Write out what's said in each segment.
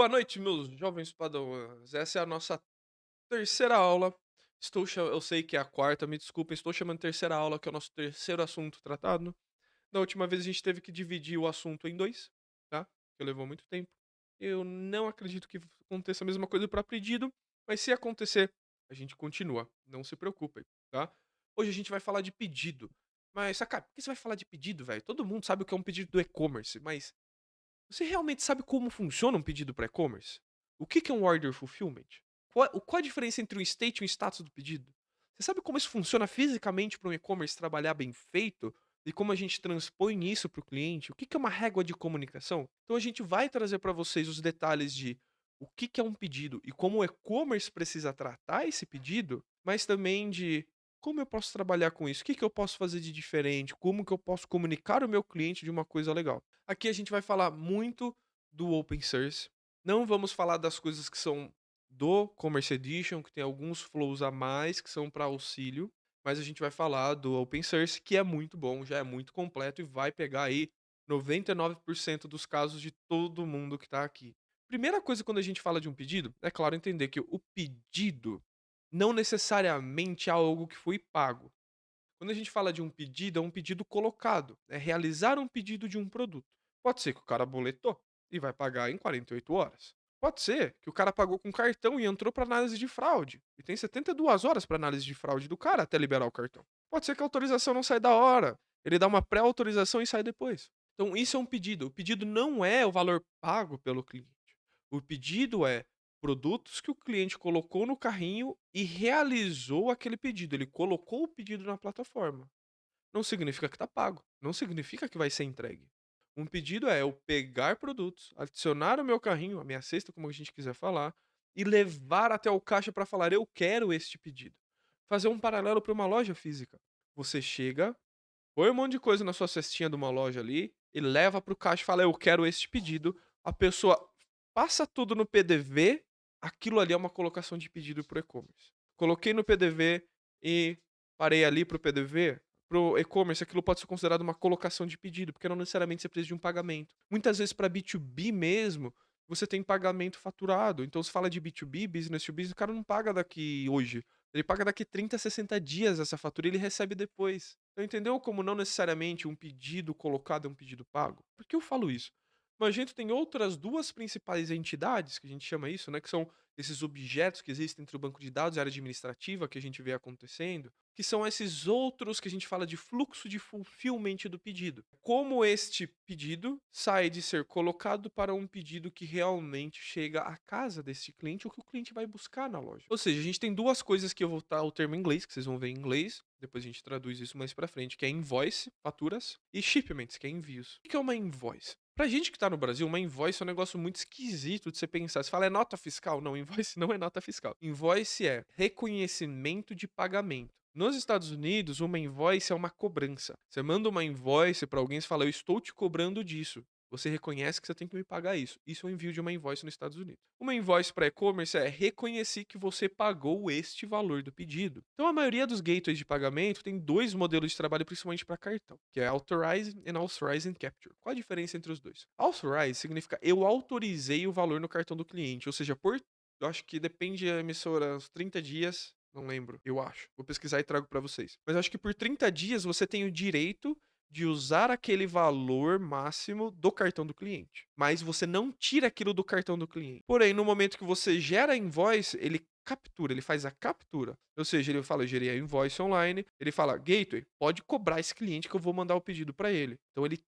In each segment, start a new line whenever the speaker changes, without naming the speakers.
Boa noite, meus jovens padawans. Essa é a nossa terceira aula. Eu sei que é a quarta, me desculpem, estou chamando de terceira aula, que é o nosso terceiro assunto tratado. Da última vez a gente teve que dividir o assunto em dois, tá? Que levou muito tempo. Eu não acredito que aconteça a mesma coisa para pedido, mas se acontecer, a gente continua. Não se preocupem, tá? Hoje a gente vai falar de pedido. Mas, cara, por que você vai falar de pedido, velho? Todo mundo sabe o que é um pedido do e-commerce, mas você realmente sabe como funciona um pedido para e-commerce? O que é um order fulfillment? Qual a diferença entre o state e o status do pedido? Você sabe como isso funciona fisicamente para um e-commerce trabalhar bem feito? E como a gente transpõe isso para o cliente? O que é uma régua de comunicação? Então a gente vai trazer para vocês os detalhes de o que é um pedido e como o e-commerce precisa tratar esse pedido, mas também de como eu posso trabalhar com isso, o que eu posso fazer de diferente, como que eu posso comunicar o meu cliente de uma coisa legal. Aqui a gente vai falar muito do open source. Não vamos falar das coisas que são do Commerce Edition, que tem alguns flows a mais que são para auxílio, mas a gente vai falar do open source, que é muito bom, já é muito completo e vai pegar aí 99% dos casos de todo mundo que está aqui. Primeira coisa quando a gente fala de um pedido, é claro entender que o pedido não necessariamente é algo que foi pago. Quando a gente fala de um pedido, é um pedido colocado, é realizar um pedido de um produto. Pode ser que o cara boletou e vai pagar em 48 horas. Pode ser que o cara pagou com cartão e entrou para análise de fraude e tem 72 horas para análise de fraude do cara até liberar o cartão. Pode ser que a autorização não sai da hora, ele dá uma pré-autorização e sai depois. Então isso é um pedido. O pedido não é o valor pago pelo cliente. O pedido é produtos que o cliente colocou no carrinho e realizou aquele pedido. Ele colocou o pedido na plataforma. Não significa que está pago. Não significa que vai ser entregue. Um pedido é eu pegar produtos, adicionar o meu carrinho, a minha cesta, como a gente quiser falar, e levar até o caixa para falar: eu quero este pedido. Fazer um paralelo para uma loja física. Você chega, põe um monte de coisa na sua cestinha de uma loja ali e leva para o caixa e fala: eu quero este pedido. A pessoa passa tudo no PDV, aquilo ali é uma colocação de pedido para o e-commerce. Coloquei no PDV e parei ali para o PDV, para o e-commerce, aquilo pode ser considerado uma colocação de pedido, porque não necessariamente você precisa de um pagamento. Muitas vezes para B2B mesmo, você tem pagamento faturado. Então se fala de B2B, business to business, o cara não paga daqui hoje. Ele paga daqui 30, 60 dias essa fatura e ele recebe depois. Então entendeu como não necessariamente um pedido colocado é um pedido pago? Por que eu falo isso? Magento tem outras duas principais entidades, que a gente chama isso, né, que são esses objetos que existem entre o banco de dados e a área administrativa que a gente vê acontecendo, que são esses outros que a gente fala de fluxo de fulfillment do pedido. Como este pedido sai de ser colocado para um pedido que realmente chega à casa desse cliente ou que o cliente vai buscar na loja. Ou seja, a gente tem duas coisas que eu vou botar o termo em inglês, que vocês vão ver em inglês, depois a gente traduz isso mais pra frente, que é invoice, faturas, e shipments, que é envios. O que é uma invoice? Pra gente que tá no Brasil, uma invoice é um negócio muito esquisito de você pensar. Você fala, é nota fiscal? Não, invoice não é nota fiscal. Invoice é reconhecimento de pagamento. Nos Estados Unidos, uma invoice é uma cobrança. Você manda uma invoice pra alguém e fala, eu estou te cobrando disso. Você reconhece que você tem que me pagar isso. Isso é o envio de uma invoice nos Estados Unidos. Uma invoice para e-commerce é reconhecer que você pagou este valor do pedido. Então, a maioria dos gateways de pagamento tem dois modelos de trabalho, principalmente para cartão, que é Authorize e Authorize Capture. Qual a diferença entre os dois? Authorize significa eu autorizei o valor no cartão do cliente, ou seja, eu acho que depende da emissora, uns 30 dias, não lembro, eu acho. Vou pesquisar e trago para vocês. Mas eu acho que por 30 dias você tem o direito de usar aquele valor máximo do cartão do cliente. Mas você não tira aquilo do cartão do cliente. Porém, no momento que você gera a invoice, ele captura, ele faz a captura. Ou seja, ele fala, eu gerei a invoice online, ele fala, Gateway, pode cobrar esse cliente que eu vou mandar o pedido para ele. Então ele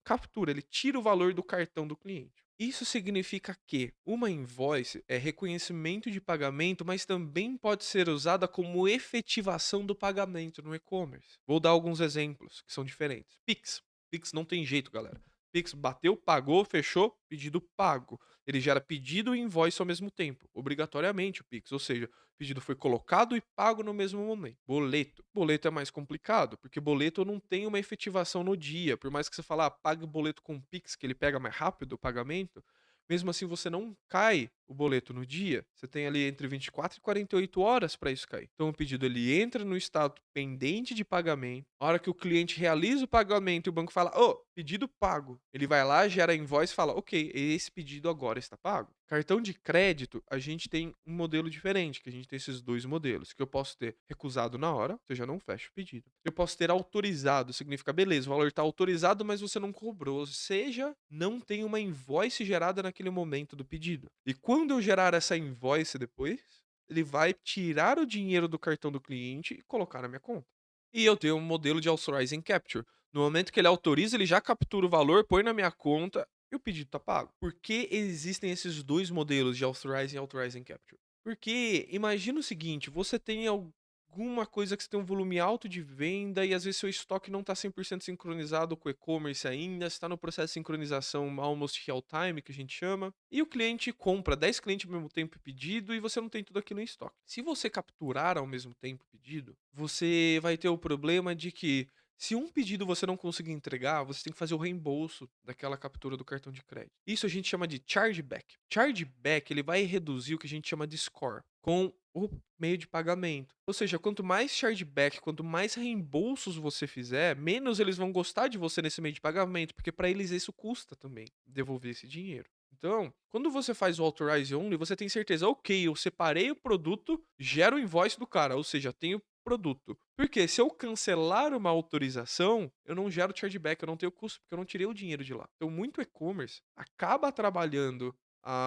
captura, ele tira o valor do cartão do cliente. Isso significa que uma invoice é reconhecimento de pagamento, mas também pode ser usada como efetivação do pagamento no e-commerce. Vou dar alguns exemplos que são diferentes. Pix. Pix não tem jeito, galera. Pix bateu, pagou, fechou, pedido pago. Ele gera pedido e invoice ao mesmo tempo, obrigatoriamente o Pix, ou seja, o pedido foi colocado e pago no mesmo momento. Boleto. Boleto é mais complicado, porque boleto não tem uma efetivação no dia. Por mais que você fale, pague o boleto com Pix, que ele pega mais rápido o pagamento, mesmo assim você não cai o boleto no dia, você tem ali entre 24 e 48 horas para isso cair. Então o pedido ele entra no estado pendente de pagamento. A hora que o cliente realiza o pagamento e o banco fala: "Ô, pedido pago". Ele vai lá, gera a invoice e fala: "OK, esse pedido agora está pago". Cartão de crédito, a gente tem um modelo diferente, que a gente tem esses 2 modelos, que eu posso ter recusado na hora, ou seja, não fecho o pedido. Eu posso ter autorizado, significa beleza, o valor está autorizado, mas você não cobrou, ou seja, não tem uma invoice gerada naquele momento do pedido. E quando eu gerar essa invoice depois, ele vai tirar o dinheiro do cartão do cliente e colocar na minha conta. E eu tenho um modelo de Authorizing Capture. No momento que ele autoriza, ele já captura o valor, põe na minha conta e o pedido tá pago. Por que existem esses 2 modelos de Authorizing e Authorizing Capture? Porque imagina o seguinte, você tem alguma coisa que você tem um volume alto de venda e às vezes seu estoque não está 100% sincronizado com o e-commerce ainda, está no processo de sincronização almost real time, que a gente chama, e o cliente compra 10 clientes ao mesmo tempo pedido e você não tem tudo aquilo em estoque. Se você capturar ao mesmo tempo o pedido, você vai ter o problema de que se um pedido você não conseguir entregar, você tem que fazer o reembolso daquela captura do cartão de crédito. Isso a gente chama de chargeback. Chargeback, ele vai reduzir o que a gente chama de score com o meio de pagamento. Ou seja, quanto mais chargeback, quanto mais reembolsos você fizer, menos eles vão gostar de você nesse meio de pagamento, porque para eles isso custa também, devolver esse dinheiro. Então, quando você faz o Authorize Only, você tem certeza, ok, eu separei o produto, gero o invoice do cara, ou seja, tenho produto. Porque se eu cancelar uma autorização, eu não gero chargeback, eu não tenho custo, porque eu não tirei o dinheiro de lá. Então, muito e-commerce acaba trabalhando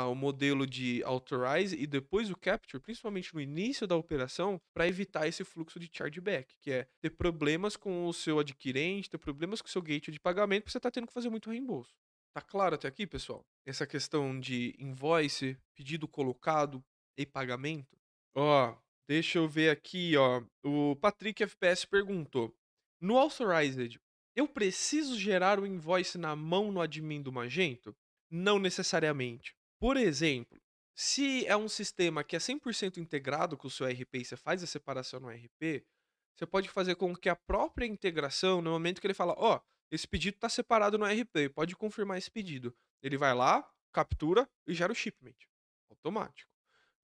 o modelo de authorize e depois o capture, principalmente no início da operação, para evitar esse fluxo de chargeback, que é ter problemas com o seu adquirente, ter problemas com o seu gateway de pagamento, porque você está tendo que fazer muito reembolso. Tá claro até aqui, pessoal? Essa questão de invoice, pedido colocado e pagamento? Ó, deixa eu ver aqui, ó. O Patrick FPS perguntou: no Authorized, eu preciso gerar o invoice na mão no admin do Magento? Não necessariamente. Por exemplo, se é um sistema que é 100% integrado com o seu RP e você faz a separação no RP, você pode fazer com que a própria integração, no momento que ele fala: ó, esse pedido está separado no RP, pode confirmar esse pedido. Ele vai lá, captura e gera o shipment. Automático.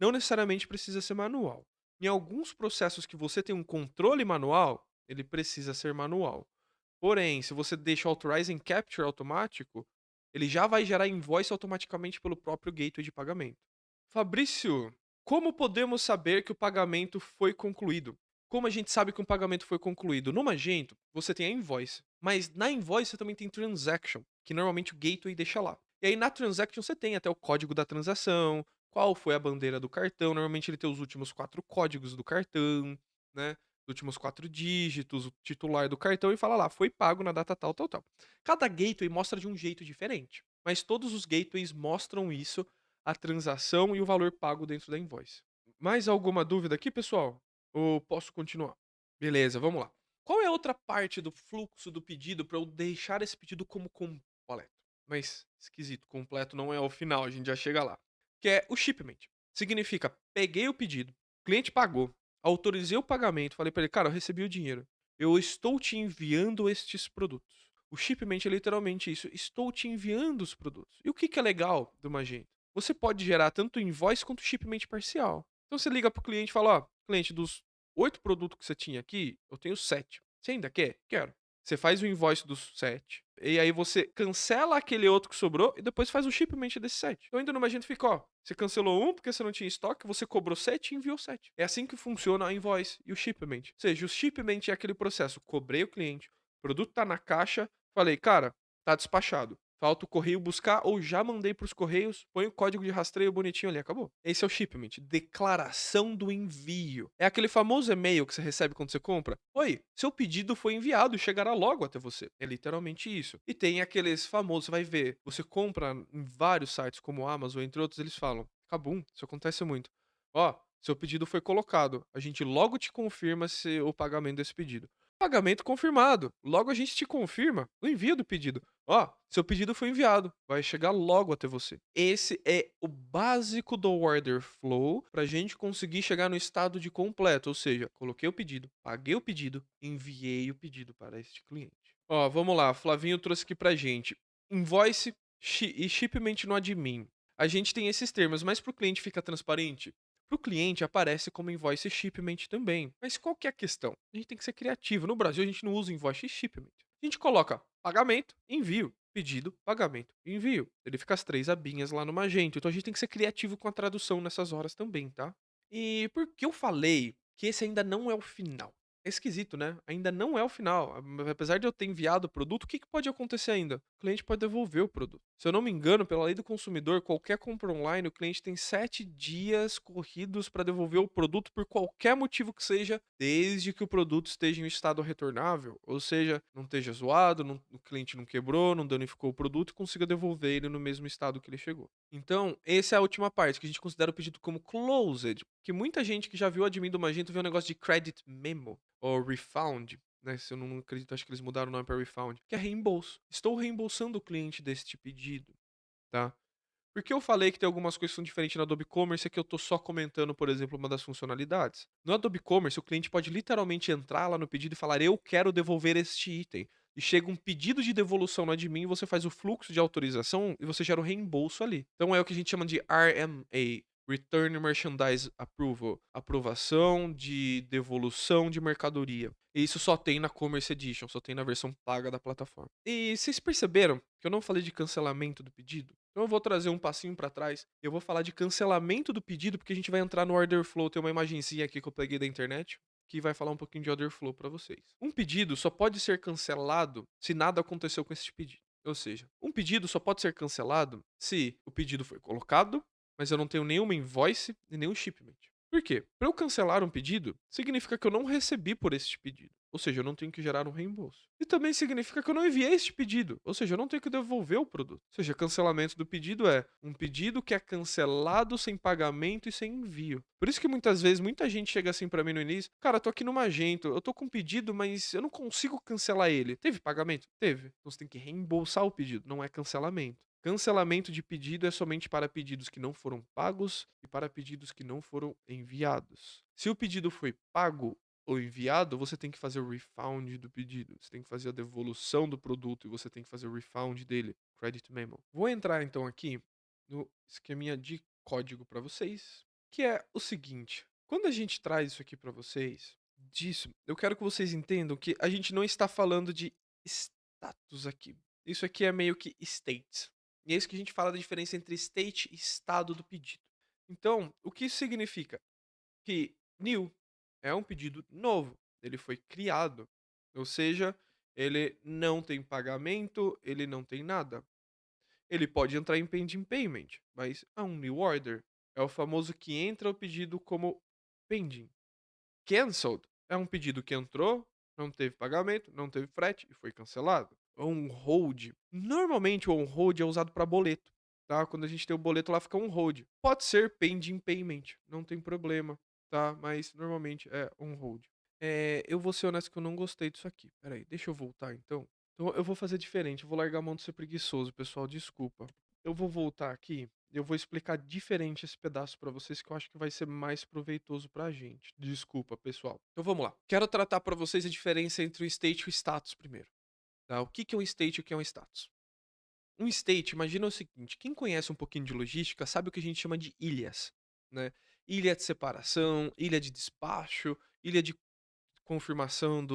Não necessariamente precisa ser manual. Em alguns processos que você tem um controle manual, ele precisa ser manual. Porém, se você deixa o Authorizing Capture automático, ele já vai gerar invoice automaticamente pelo próprio gateway de pagamento. Fabrício, como podemos saber que o pagamento foi concluído? Como a gente sabe que um pagamento foi concluído? No Magento, você tem a invoice, mas na invoice você também tem transaction, que normalmente o gateway deixa lá. E aí na transaction você tem até o código da transação, qual foi a bandeira do cartão, normalmente ele tem os últimos 4 códigos do cartão, né? Os últimos 4 dígitos, o titular do cartão e fala lá, foi pago na data tal, tal, tal. Cada gateway mostra de um jeito diferente, mas todos os gateways mostram isso, a transação e o valor pago dentro da invoice. Mais alguma dúvida aqui, pessoal? Ou posso continuar? Beleza, vamos lá. Qual é a outra parte do fluxo do pedido para eu deixar esse pedido como completo? Mas esquisito, completo não é o final, a gente já chega lá. Que é o shipment. Significa, peguei o pedido, o cliente pagou, autorizei o pagamento, falei para ele, cara, eu recebi o dinheiro. Eu estou te enviando estes produtos. O shipment é literalmente isso, estou te enviando os produtos. E o que é legal do Magento? Você pode gerar tanto invoice quanto shipment parcial. Então você liga pro cliente e fala, ó, cliente, dos 8 produtos que você tinha aqui, eu tenho 7. Você ainda quer? Quero. Você faz o invoice dos 7, e aí você cancela aquele outro que sobrou e depois faz o shipment desse 7. Então ainda no Magento fica, ó, você cancelou um porque você não tinha estoque, você cobrou 7 e enviou 7. É assim que funciona a invoice e o shipment. Ou seja, o shipment é aquele processo, cobrei o cliente, o produto tá na caixa, falei, cara, tá despachado. Falta o correio buscar ou já mandei pros correios, põe o código de rastreio bonitinho ali, acabou. Esse é o shipment, declaração do envio. É aquele famoso e-mail que você recebe quando você compra. Oi, seu pedido foi enviado e chegará logo até você. É literalmente isso. E tem aqueles famosos, você vai ver, você compra em vários sites como Amazon, entre outros, eles falam, Kabum, isso acontece muito. Ó, seu pedido foi colocado, a gente logo te confirma se o pagamento desse pedido. Pagamento confirmado. Logo a gente te confirma o envio do pedido. Ó, seu pedido foi enviado, vai chegar logo até você. Esse é o básico do order flow para a gente conseguir chegar no estado de completo, ou seja, coloquei o pedido, paguei o pedido, enviei o pedido para este cliente. Ó, vamos lá, Flavinho trouxe aqui pra gente. Invoice e shipment no admin. a gente tem esses termos, mas para o cliente fica transparente? Para o cliente aparece como invoice shipment também. Mas qual que é a questão? A gente tem que ser criativo. No Brasil a gente não usa invoice shipment. A gente coloca pagamento, envio, pedido, pagamento, envio. Ele fica as três abinhas lá no Magento. Então a gente tem que ser criativo com a tradução nessas horas também, tá? E por que eu falei que esse ainda não é o final? É esquisito, né? Ainda não é o final. Apesar de eu ter enviado o produto, o que que pode acontecer ainda? O cliente pode devolver o produto. Se eu não me engano, pela lei do consumidor, qualquer compra online, o cliente tem 7 dias corridos para devolver o produto por qualquer motivo que seja, desde que o produto esteja em estado retornável. Ou seja, não esteja zoado, o cliente não quebrou, não danificou o produto e consiga devolver ele no mesmo estado que ele chegou. Então, essa é a última parte, que a gente considera o pedido como closed. Que muita gente que já viu o admin do Magento vê um negócio de credit memo ou refund, né? Se eu não acredito, acho que eles mudaram o nome para refund, que é reembolso. Estou reembolsando o cliente deste pedido, tá? Porque eu falei que tem algumas coisas que são diferentes no Adobe Commerce é que eu tô só comentando, por exemplo, uma das funcionalidades. No Adobe Commerce, o cliente pode literalmente entrar lá no pedido e falar: "Eu quero devolver este item". E chega um pedido de devolução no admin, você faz o fluxo de autorização e você gera o reembolso ali. Então é o que a gente chama de RMA, Return Merchandise Approval, aprovação de devolução de mercadoria. E isso só tem na Commerce Edition, só tem na versão paga da plataforma. E vocês perceberam que eu não falei de cancelamento do pedido? Então eu vou trazer um passinho pra trás, eu vou falar de cancelamento do pedido, porque a gente vai entrar no order flow, tem uma imagenzinha aqui que eu peguei da internet, que vai falar um pouquinho de order flow pra vocês. Um pedido só pode ser cancelado se nada aconteceu com esse pedido. Ou seja, um pedido só pode ser cancelado se o pedido foi colocado, mas eu não tenho nenhuma invoice e nenhum shipment. Por quê? Para eu cancelar um pedido, significa que eu não recebi por este pedido. Ou seja, eu não tenho que gerar um reembolso. E também significa que eu não enviei este pedido. Ou seja, eu não tenho que devolver o produto. Ou seja, cancelamento do pedido é um pedido que é cancelado sem pagamento e sem envio. Por isso que muitas vezes muita gente chega assim pra mim no início: "Cara, tô aqui no Magento, eu tô com um pedido, mas eu não consigo cancelar ele". Teve pagamento? Teve. Então você tem que reembolsar o pedido, não é cancelamento. Cancelamento de pedido é somente para pedidos que não foram pagos e para pedidos que não foram enviados. Se o pedido foi pago ou enviado, você tem que fazer o refund do pedido. Você tem que fazer a devolução do produto e você tem que fazer o refund dele. Credit memo. Vou entrar então aqui no esqueminha de código para vocês, que é o seguinte: quando a gente traz isso aqui para vocês, disso, eu quero que vocês entendam que a gente não está falando de status aqui. Isso aqui é meio que state. E é isso que a gente fala da diferença entre state e estado do pedido. Então, o que isso significa? Que new é um pedido novo, ele foi criado, ou seja, ele não tem pagamento, ele não tem nada. Ele pode entrar em pending payment, mas é um new order. É o famoso que entra o pedido como pending. Cancelled é um pedido que entrou, não teve pagamento, não teve frete e foi cancelado. On hold. Normalmente o on hold é usado para boleto, tá? Quando a gente tem o boleto lá fica on hold. Pode ser pending payment, não tem problema, tá? Mas normalmente é on hold. Eu vou ser honesto que eu não gostei disso aqui. Espera aí, deixa eu voltar então. Então eu vou fazer diferente, eu vou largar a mão de ser preguiçoso, pessoal, desculpa. Eu vou voltar aqui e eu vou explicar diferente esse pedaço pra vocês que eu acho que vai ser mais proveitoso pra gente. Desculpa, pessoal. Então vamos lá. Quero tratar pra vocês a diferença entre o state e o status primeiro, tá? O que que é um state e o que é um status? Um state, imagina o seguinte, quem conhece um pouquinho de logística sabe o que a gente chama de ilhas, né? Ilha de separação, ilha de despacho, ilha de confirmação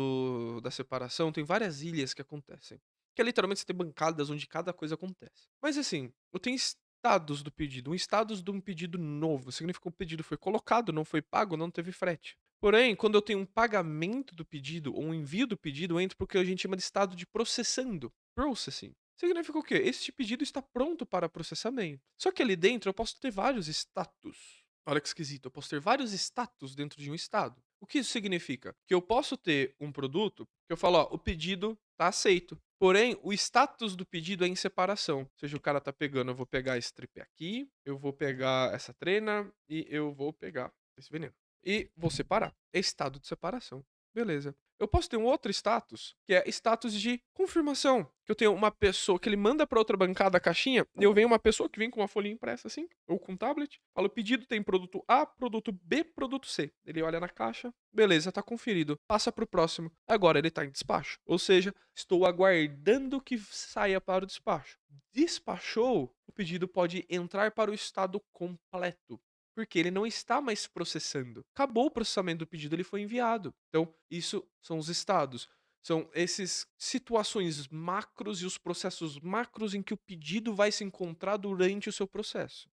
da separação, tem várias ilhas que acontecem. Que é literalmente você tem bancadas onde cada coisa acontece. Mas assim, eu tenho estados do pedido. Um status de um pedido novo significa que o pedido foi colocado, não foi pago, não teve frete. Porém, quando eu tenho um pagamento do pedido ou um envio do pedido, eu entro porque a gente chama de estado de processando. Processing. Significa o quê? Este pedido está pronto para processamento. Só que ali dentro eu posso ter vários status. Olha que esquisito, eu posso ter vários status dentro de um estado. O que isso significa? Que eu posso ter um produto que eu falo, ó, o pedido tá aceito. Porém, o status do pedido é em separação. Ou seja, o cara tá pegando, eu vou pegar esse tripé aqui, eu vou pegar essa trena e eu vou pegar esse veneno. E vou separar. É estado de separação. Beleza. Eu posso ter um outro status, que é status de confirmação. Que eu tenho uma pessoa que ele manda pra outra bancada a caixinha, e eu venho uma pessoa que vem com uma folhinha impressa assim, ou com um tablet, fala: o pedido tem produto A, produto B, produto C. Ele olha na caixa, beleza, tá conferido. Passa pro próximo. Agora ele tá em despacho. Ou seja, estou aguardando que saia para o despacho. Despachou, o pedido pode entrar para o estado completo. Porque ele não está mais processando. Acabou o processamento do pedido, ele foi enviado. Então, isso são os estados. São essas situações macros e os processos macros em que o pedido vai se encontrar durante o seu processo.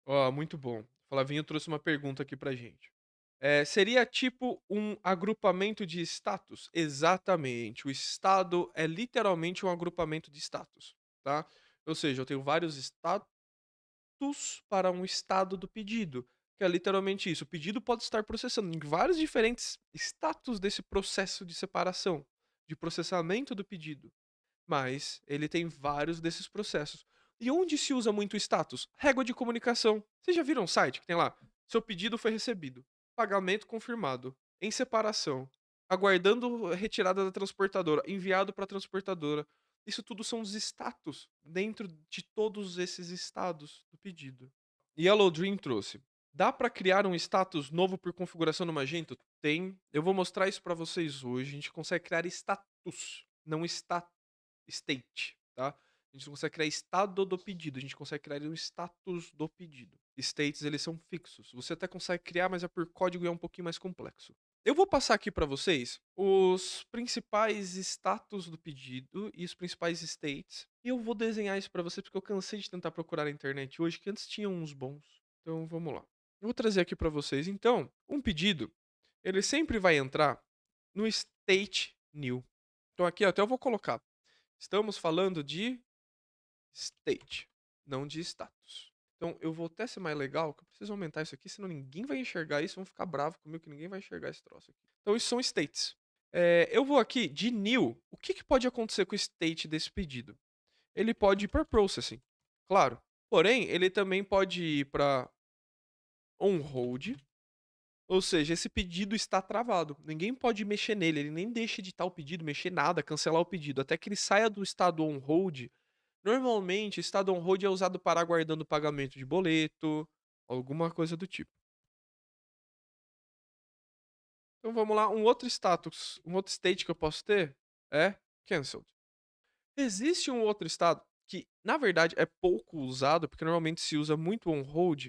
Ó, muito bom. O Flavinho trouxe uma pergunta aqui pra gente. Seria tipo um agrupamento de status? Exatamente. O estado é literalmente um agrupamento de status, tá? Ou seja, eu tenho vários status para um estado do pedido, que é literalmente isso. O pedido pode estar processando em vários diferentes status desse processo de separação, de processamento do pedido, mas ele tem vários desses processos. E onde se usa muito o status? Régua de comunicação. Vocês já viram um site que tem lá? Seu pedido foi recebido, pagamento confirmado, em separação, aguardando retirada da transportadora, enviado para a transportadora. Isso tudo são os status dentro de todos esses estados do pedido. Yellow Dream trouxe. Dá para criar um status novo por configuração no Magento? Tem. Eu vou mostrar isso para vocês hoje. A gente consegue criar status, não state, tá? A gente não consegue criar estado do pedido, a gente consegue criar um status do pedido. States, eles são fixos. Você até consegue criar, mas é por código e é um pouquinho mais complexo. Eu vou passar aqui para vocês os principais status do pedido e os principais states. E eu vou desenhar isso para vocês porque eu cansei de tentar procurar na internet hoje, que antes tinha uns bons. Então vamos lá. Eu vou trazer aqui para vocês. Então, um pedido, ele sempre vai entrar no state new. Então aqui até eu vou colocar. Estamos falando de state, não de status. Então eu vou até ser mais legal, que eu preciso aumentar isso aqui, senão ninguém vai enxergar isso, vão ficar bravos comigo que ninguém vai enxergar esse troço aqui. Então isso são states. Eu vou aqui de new. O que, que pode acontecer com o state desse pedido? Ele pode ir para processing, claro. Porém, ele também pode ir para on hold, ou seja, esse pedido está travado. Ninguém pode mexer nele, ele nem deixa editar o pedido, mexer nada, cancelar o pedido, até que ele saia do estado on hold. Normalmente, estado on hold é usado para aguardando o pagamento de boleto, alguma coisa do tipo. Então vamos lá, um outro status, um outro state que eu posso ter é cancelled. Existe um outro estado que, na verdade, é pouco usado, porque normalmente se usa muito on hold,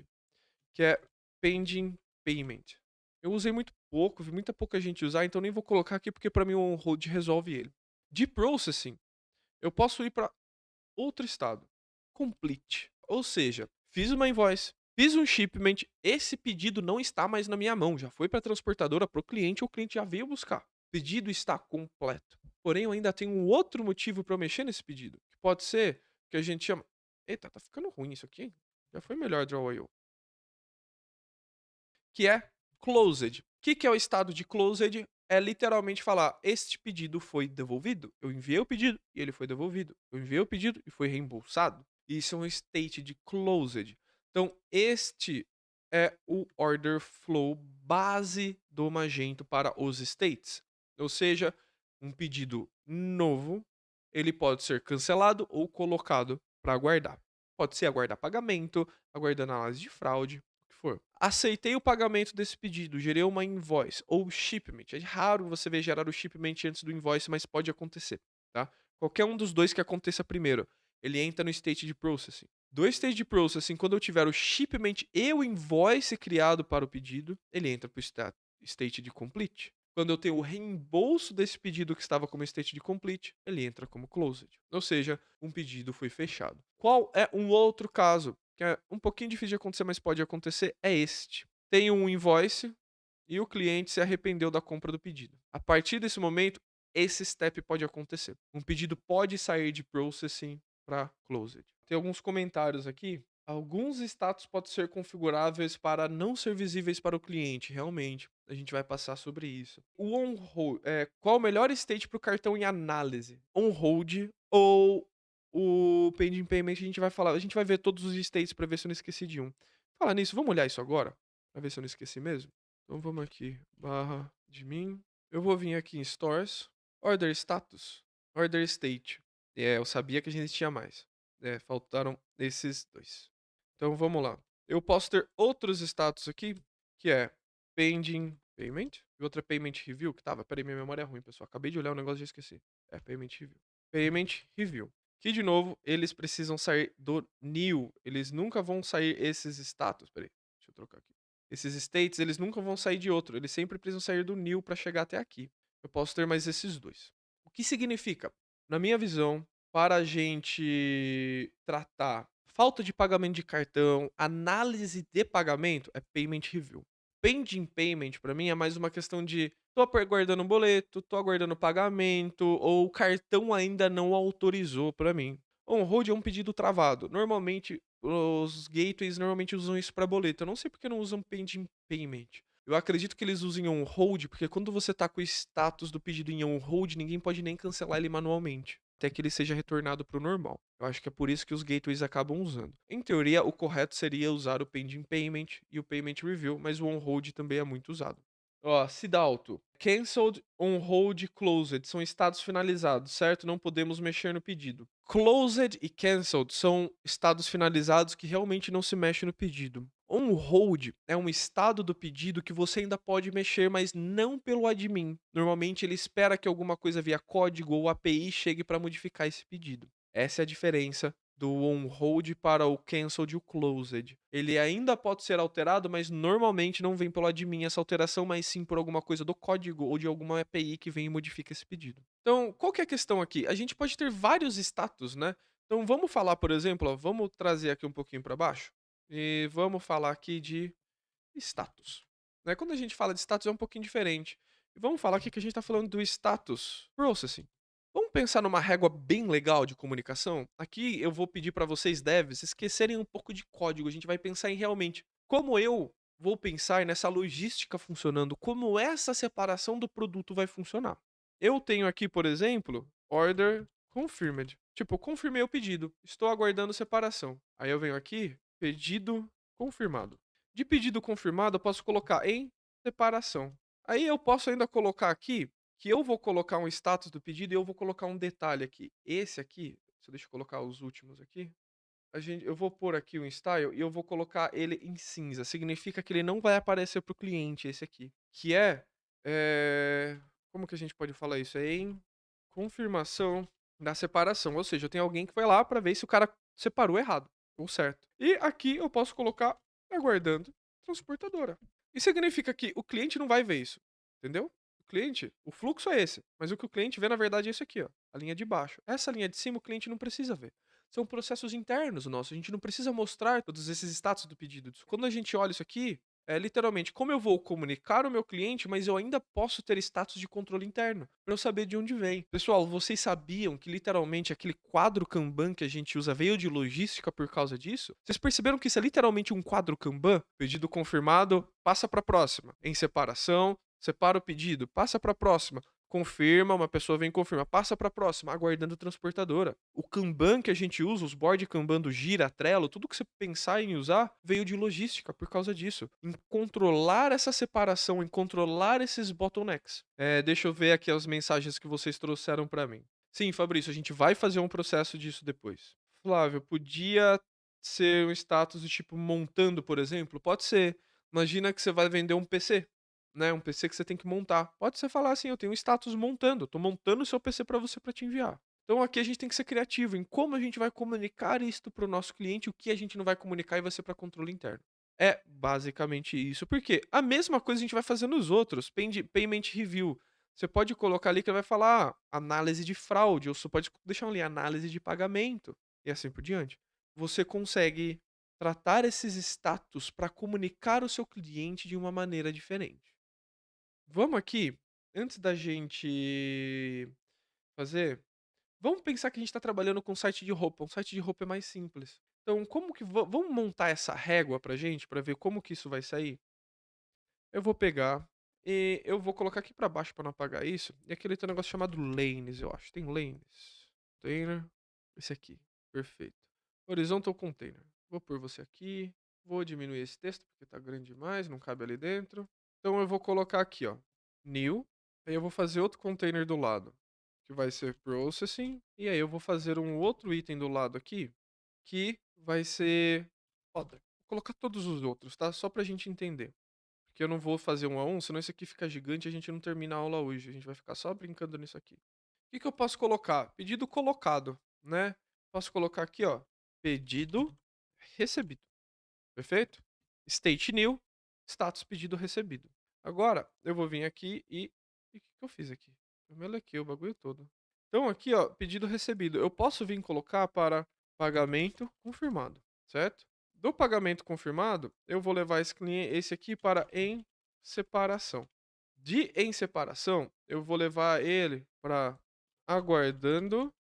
que é pending payment. Eu usei muito pouco, vi muita pouca gente usar, então nem vou colocar aqui porque para mim o on hold resolve ele. De processing, eu posso ir para outro estado, complete. Ou seja, fiz uma invoice, fiz um shipment, esse pedido não está mais na minha mão, já foi para a transportadora, para o cliente, ou o cliente já veio buscar. O pedido está completo. Porém, eu ainda tenho um outro motivo para eu mexer nesse pedido, que pode ser que a gente chama. Eita, tá ficando ruim isso aqui. Já foi melhor Draw.io. Que é closed. O que é o estado de closed? É literalmente falar: este pedido foi devolvido. Eu enviei o pedido e ele foi devolvido. Eu enviei o pedido e foi reembolsado. Isso é um state de closed. Então, este é o order flow base do Magento para os states. Ou seja, um pedido novo, ele pode ser cancelado ou colocado para aguardar. Pode ser aguardar pagamento, aguardando análise de fraude, o que for. Aceitei o pagamento desse pedido, gerei uma invoice ou shipment. É raro você ver gerar o shipment antes do invoice, mas pode acontecer, tá? Qualquer um dos dois que aconteça primeiro, ele entra no state de processing. Do state de processing, quando eu tiver o shipment e o invoice criado para o pedido, ele entra para o state de complete. Quando eu tenho o reembolso desse pedido que estava como state de complete, ele entra como closed. Ou seja, um pedido foi fechado. Qual é um outro caso que é um pouquinho difícil de acontecer, mas pode acontecer? É este. Tem um invoice e o cliente se arrependeu da compra do pedido. A partir desse momento, esse step pode acontecer. Um pedido pode sair de processing para closed. Tem alguns comentários aqui. Alguns status podem ser configuráveis para não ser visíveis para o cliente. Realmente, a gente vai passar sobre isso. O on hold, qual o melhor state para o cartão em análise? On hold ou o pending payment? A gente vai falar, a gente vai ver todos os states para ver se eu não esqueci de um. Falar nisso, vamos olhar isso agora para ver se eu não esqueci mesmo. Então vamos aqui, barra de mim. Eu vou vir aqui em Stores, Order Status, Order State. Eu sabia que a gente tinha mais. Faltaram esses 2. Então vamos lá. Eu posso ter outros status aqui, que é Pending Payment, e outra Payment Review, que tava. Peraí, minha memória é ruim, pessoal. Acabei de olhar o negócio e já esqueci. Payment Review. Payment Review. Que, de novo, eles precisam sair do new. Eles nunca vão sair esses status. Peraí, deixa eu trocar aqui. Esses states, eles nunca vão sair de outro. Eles sempre precisam sair do new para chegar até aqui. Eu posso ter mais esses 2. O que significa? Na minha visão, para a gente tratar falta de pagamento de cartão, análise de pagamento, é payment review. Pending payment, para mim, é mais uma questão de tô aguardando um boleto, tô aguardando pagamento, ou o cartão ainda não autorizou para mim. On-hold é um pedido travado. Normalmente, os gateways normalmente usam isso para boleto. Eu não sei porque não usam pending payment. Eu acredito que eles usem on-hold, porque quando você tá com o status do pedido em on-hold, ninguém pode nem cancelar ele manualmente, até que ele seja retornado para o normal. Eu acho que é por isso que os gateways acabam usando. Em teoria, o correto seria usar o pending payment e o payment review, mas o on-hold também é muito usado. Ó, Cidalto. Cancelled, on hold, closed. São estados finalizados, certo? Não podemos mexer no pedido. Closed e cancelled são estados finalizados que realmente não se mexe no pedido. On hold é um estado do pedido que você ainda pode mexer, mas não pelo admin. Normalmente ele espera que alguma coisa via código ou API chegue para modificar esse pedido. Essa é a diferença do on hold para o cancelled e o closed. Ele ainda pode ser alterado, mas normalmente não vem pelo admin essa alteração, mas sim por alguma coisa do código ou de alguma API que vem e modifica esse pedido. Então, qual que é a questão aqui? A gente pode ter vários status, né? Então, vamos falar, por exemplo, ó, vamos trazer aqui um pouquinho para baixo e vamos falar aqui de status. Né? Quando a gente fala de status é um pouquinho diferente. E vamos falar aqui que a gente está falando do status processing. Vamos pensar numa régua bem legal de comunicação? Aqui eu vou pedir para vocês, devs, esquecerem um pouco de código. A gente vai pensar em realmente como eu vou pensar nessa logística funcionando, como essa separação do produto vai funcionar. Eu tenho aqui, por exemplo, order confirmed. Tipo, eu confirmei o pedido, estou aguardando separação. Aí eu venho aqui, pedido confirmado. De pedido confirmado, eu posso colocar em separação. Aí eu posso ainda colocar aqui que eu vou colocar um status do pedido e eu vou colocar um detalhe aqui. Esse aqui, deixa eu colocar os últimos aqui. Eu vou pôr aqui o style e eu vou colocar ele em cinza. Significa que ele não vai aparecer para o cliente, esse aqui. Que como que a gente pode falar isso? É em confirmação da separação. Ou seja, eu tenho alguém que vai lá para ver se o cara separou errado ou certo. E aqui eu posso colocar aguardando transportadora. Isso significa que o cliente não vai ver isso, entendeu? O cliente, o fluxo é esse, mas o que o cliente vê na verdade é isso aqui, ó, a linha de baixo. Essa linha de cima o cliente não precisa ver. São processos internos nossos, a gente não precisa mostrar todos esses status do pedido. Quando a gente olha isso aqui, é literalmente como eu vou comunicar o meu cliente, mas eu ainda posso ter status de controle interno, para eu saber de onde vem. Pessoal, vocês sabiam que literalmente aquele quadro Kanban que a gente usa veio de logística por causa disso? Vocês perceberam que isso é literalmente um quadro Kanban? Pedido confirmado, passa para a próxima. Em separação, separa o pedido, passa para a próxima. Confirma, uma pessoa vem confirmar, passa para a próxima, aguardando transportadora. O Kanban que a gente usa, os board Kanban do Gira, Trello, tudo que você pensar em usar, veio de logística por causa disso. Em controlar essa separação, em controlar esses bottlenecks. Deixa eu ver aqui as mensagens que vocês trouxeram para mim. Sim, Fabrício, a gente vai fazer um processo disso depois. Flávio, podia ser um status do tipo montando, por exemplo? Pode ser. Imagina que você vai vender um PC, né? Um PC que você tem que montar. Pode ser falar assim, eu tenho um status montando, tô montando o seu PC para você para te enviar. Então aqui a gente tem que ser criativo em como a gente vai comunicar isto para o nosso cliente, o que a gente não vai comunicar e vai ser para controle interno. É basicamente isso. Porque a mesma coisa a gente vai fazer nos outros. Payment review. Você pode colocar ali que vai falar análise de fraude, ou você pode deixar ali análise de pagamento, e assim por diante. Você consegue tratar esses status para comunicar o seu cliente de uma maneira diferente. Vamos aqui, antes da gente fazer, vamos pensar que a gente está trabalhando com um site de roupa. Um site de roupa é mais simples. Então, como que vamos montar essa régua pra gente, para ver como que isso vai sair? Eu vou pegar e eu vou colocar aqui pra baixo pra não apagar isso. E aqui ele tem um negócio chamado lanes, eu acho. Tem lanes. Container. Esse aqui. Perfeito. Horizontal container. Vou pôr você aqui. Vou diminuir esse texto porque tá grande demais, não cabe ali dentro. Então eu vou colocar aqui, ó. New. Aí eu vou fazer outro container do lado, que vai ser processing, e aí eu vou fazer um outro item do lado aqui, que vai ser order. Vou colocar todos os outros, tá? Só pra gente entender. Porque eu não vou fazer um a um, senão isso aqui fica gigante e a gente não termina a aula hoje. A gente vai ficar só brincando nisso aqui. O que, que eu posso colocar? Pedido colocado, né? Posso colocar aqui, ó. Pedido recebido. Perfeito? State new, status pedido recebido. Agora, eu vou vir aqui e. E o que, que eu fiz aqui? Eu melequei o bagulho todo. Então, aqui, ó, pedido recebido. Eu posso vir colocar para pagamento confirmado, certo? Do pagamento confirmado, eu vou levar esse aqui para em separação. De em separação, eu vou levar ele para aguardando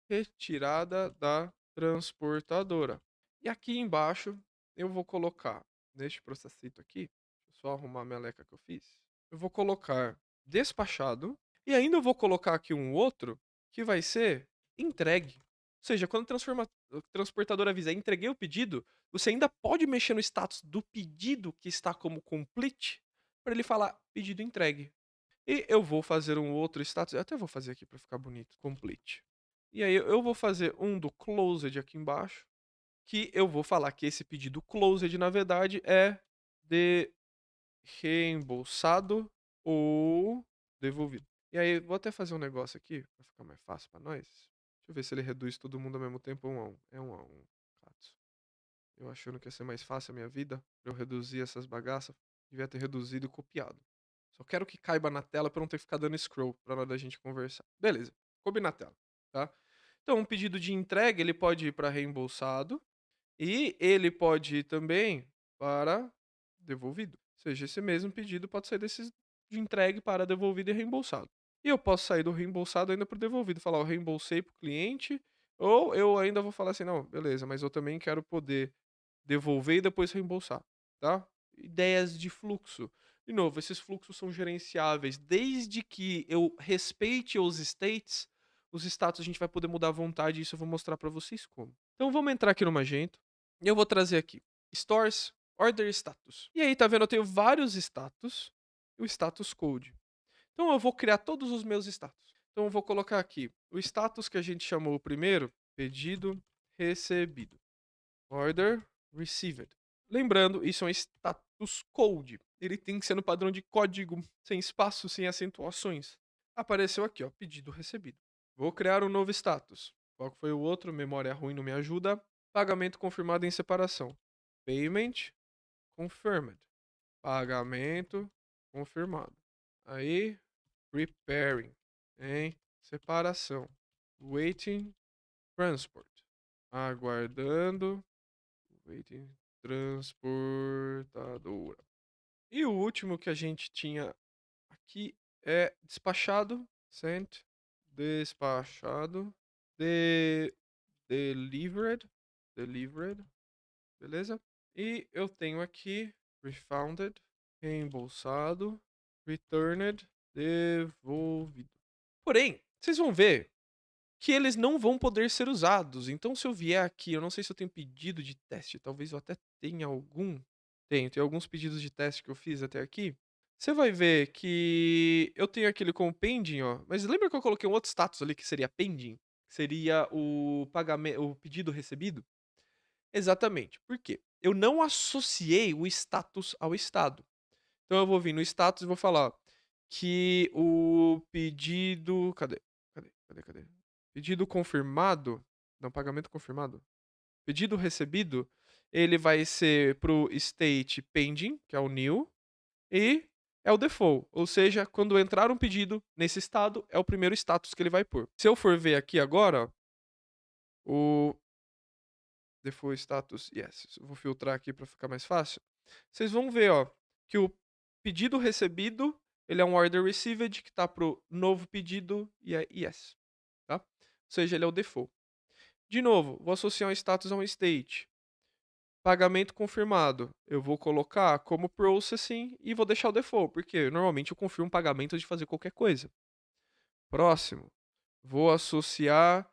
retirada da transportadora. E aqui embaixo eu vou colocar, neste processito aqui, deixa eu só arrumar a meleca que eu fiz. Eu vou colocar despachado e ainda eu vou colocar aqui um outro que vai ser entregue. Ou seja, quando o transportador avisa entreguei o pedido, você ainda pode mexer no status do pedido que está como complete para ele falar pedido entregue. E eu vou fazer um outro status, eu até vou fazer aqui para ficar bonito, complete. E aí eu vou fazer um do closed aqui embaixo, que eu vou falar que esse pedido closed na verdade é de reembolsado ou devolvido. E aí vou até fazer um negócio aqui para ficar mais fácil para nós. Deixa eu ver se ele reduz todo mundo ao mesmo tempo um a um. É um a um. Catos. Eu achando que ia ser mais fácil a minha vida, pra eu reduzir essas bagaças, devia ter reduzido e copiado. Só quero que caiba na tela pra não ter que ficar dando scroll pra hora da gente conversar. Beleza, coube na tela, tá? Então, um pedido de entrega, ele pode ir para reembolsado e ele pode ir também para devolvido. Ou seja, esse mesmo pedido pode sair desses de entregue para devolvido e reembolsado. E eu posso sair do reembolsado ainda para o devolvido, falar, eu reembolsei para o cliente, ou eu ainda vou falar assim, não, beleza, mas eu também quero poder devolver e depois reembolsar, tá? Ideias de fluxo. De novo, esses fluxos são gerenciáveis. Desde que eu respeite os states, os status a gente vai poder mudar à vontade e isso eu vou mostrar para vocês como. Então vamos entrar aqui no Magento e eu vou trazer aqui Stores, Order Status. E aí, tá vendo? Eu tenho vários status e o status code. Então eu vou criar todos os meus status. Então eu vou colocar aqui o status que a gente chamou primeiro, pedido recebido. Order received. Lembrando, isso é um status code. Ele tem que ser no padrão de código, sem espaço, sem acentuações. Apareceu aqui, ó, pedido recebido. Vou criar um novo status. Qual que foi o outro? Memória ruim não me ajuda. Pagamento confirmado em separação. Payment confirmed. Pagamento confirmado. Aí, preparing em separação. Waiting transport. Aguardando waiting transportadora. E o último que a gente tinha aqui é despachado, sent, despachado, delivered, delivered, beleza? E eu tenho aqui refunded, reembolsado, returned, devolvido. Porém, vocês vão ver que eles não vão poder ser usados. Então, se eu vier aqui, eu não sei se eu tenho pedido de teste, talvez eu até tenha algum. Tem alguns pedidos de teste que eu fiz até aqui. Você vai ver que eu tenho aquele com pending, ó. Mas lembra que eu coloquei um outro status ali que seria pending? Que seria o pagamento, o pedido recebido? Exatamente. Por quê? Eu não associei o status ao estado. Então eu vou vir no status e vou falar que o pedido. Cadê? Pedido confirmado. Não, pagamento confirmado. Pedido recebido. Ele vai ser pro state pending, que é o new, e é o default. Ou seja, quando entrar um pedido nesse estado, é o primeiro status que ele vai pôr. Se eu for ver aqui agora, o default status, yes. Eu vou filtrar aqui para ficar mais fácil. Vocês vão ver, ó, que o pedido recebido, ele é um order received que tá pro novo pedido e é yes, tá? Ou seja, ele é o default. De novo, vou associar um status a um state. Pagamento confirmado. Eu vou colocar como processing e vou deixar o default, porque normalmente eu confirmo pagamento de fazer qualquer coisa. Próximo. Vou associar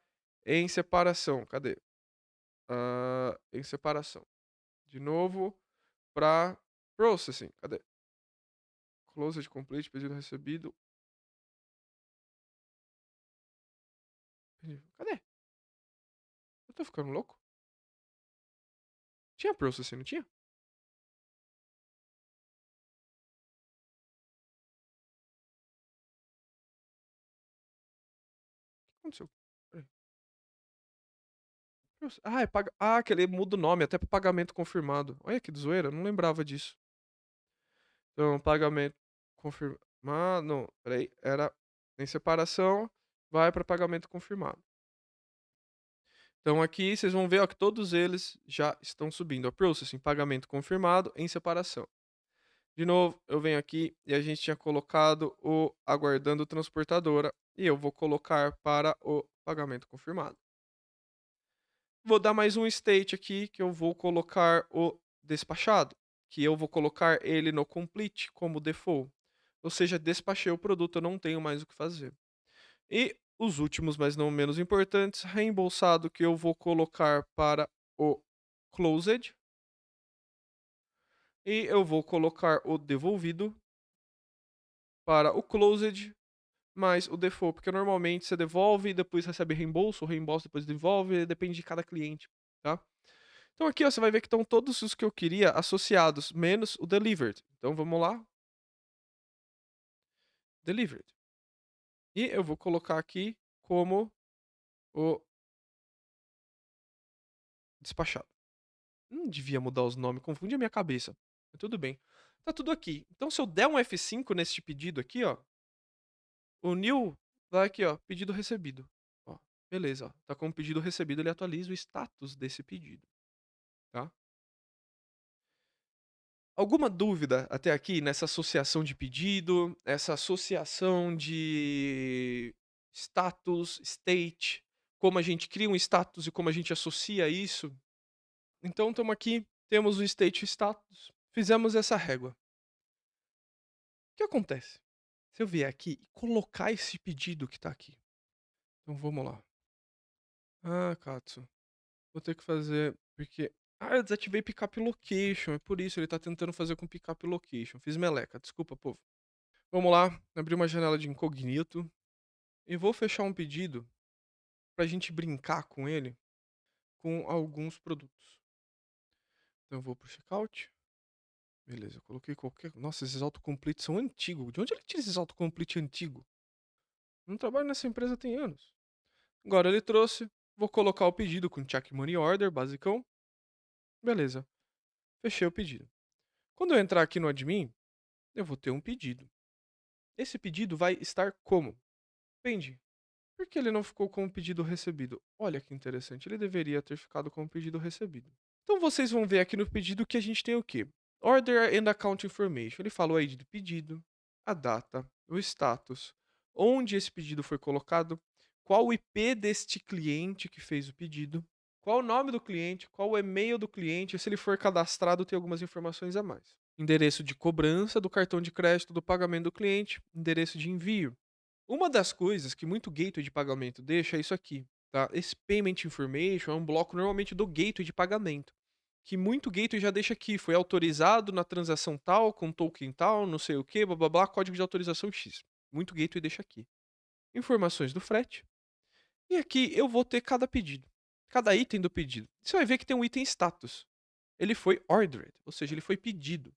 em separação. Cadê? Em separação. De novo, para processing. Cadê? Closed complete, pedido recebido. Cadê? Eu tô ficando louco? Tinha processing, não tinha? O que aconteceu? Peraí. Ah, que ele muda o nome até pro pagamento confirmado. Olha que zoeira, eu não lembrava disso. Então, pagamento confirmado. Não, peraí. Era em separação, vai para pagamento confirmado. Então aqui vocês vão ver ó, que todos eles já estão subindo. A processing, pagamento confirmado em separação. De novo, eu venho aqui e a gente tinha colocado o aguardando transportadora e eu vou colocar para o pagamento confirmado. Vou dar mais um state aqui que eu vou colocar o despachado, que eu vou colocar ele no complete como default. Ou seja, despachei o produto, eu não tenho mais o que fazer. E os últimos, mas não menos importantes, reembolsado que eu vou colocar para o closed e eu vou colocar o devolvido para o closed mais o default, porque normalmente você devolve e depois recebe reembolso, o reembolso depois devolve, depende de cada cliente, tá? Então aqui ó, você vai ver que estão todos os que eu queria associados, menos o delivered. Então vamos lá, delivered. E eu vou colocar aqui como o despachado. Não devia mudar os nomes, confunde a minha cabeça. Mas tudo bem. Tá tudo aqui. Então se eu der um F5 neste pedido aqui, ó, o new vai aqui, ó, pedido recebido. Ó, beleza, ó, tá com pedido recebido, ele atualiza o status desse pedido, tá? Alguma dúvida até aqui nessa associação de pedido, essa associação de status, state, como a gente cria um status e como a gente associa isso? Então estamos aqui, temos o state e status, fizemos essa régua. O que acontece? Se eu vier aqui e colocar esse pedido que tá aqui. Então vamos lá. Ah, Katsu. Vou ter que fazer. Porque. Ah, eu desativei Pickup Location. É por isso ele tá tentando fazer com Pickup Location. Fiz meleca. Desculpa, povo. Vamos lá. Abrir uma janela de incognito. E vou fechar um pedido pra gente brincar com ele com alguns produtos. Então eu vou pro checkout. Beleza, eu coloquei qualquer. Nossa, esses autocomplete são antigos. De onde ele tira esses autocomplete antigos? Não trabalho nessa empresa tem anos. Agora ele trouxe. Vou colocar o pedido com check money order, basicão. Beleza. Fechei o pedido. Quando eu entrar aqui no admin, eu vou ter um pedido. Esse pedido vai estar como? Pending. Por que ele não ficou com o pedido recebido? Olha que interessante, ele deveria ter ficado com o pedido recebido. Então vocês vão ver aqui no pedido que a gente tem o quê? Order and Account Information. Ele falou aí do pedido, a data, o status, onde esse pedido foi colocado, qual o IP deste cliente que fez o pedido, qual o nome do cliente, qual o e-mail do cliente, se ele for cadastrado tem algumas informações a mais. Endereço de cobrança do cartão de crédito do pagamento do cliente, endereço de envio. Uma das coisas que muito gateway de pagamento deixa é isso aqui, tá? Esse payment information é um bloco normalmente do gateway de pagamento, que muito gateway já deixa aqui, foi autorizado na transação tal, com token tal, não sei o que, blá blá blá, código de autorização X. Muito gateway deixa aqui. Informações do frete. E aqui eu vou ter cada pedido, cada item do pedido. Você vai ver que tem um item status. Ele foi ordered, ou seja, ele foi pedido.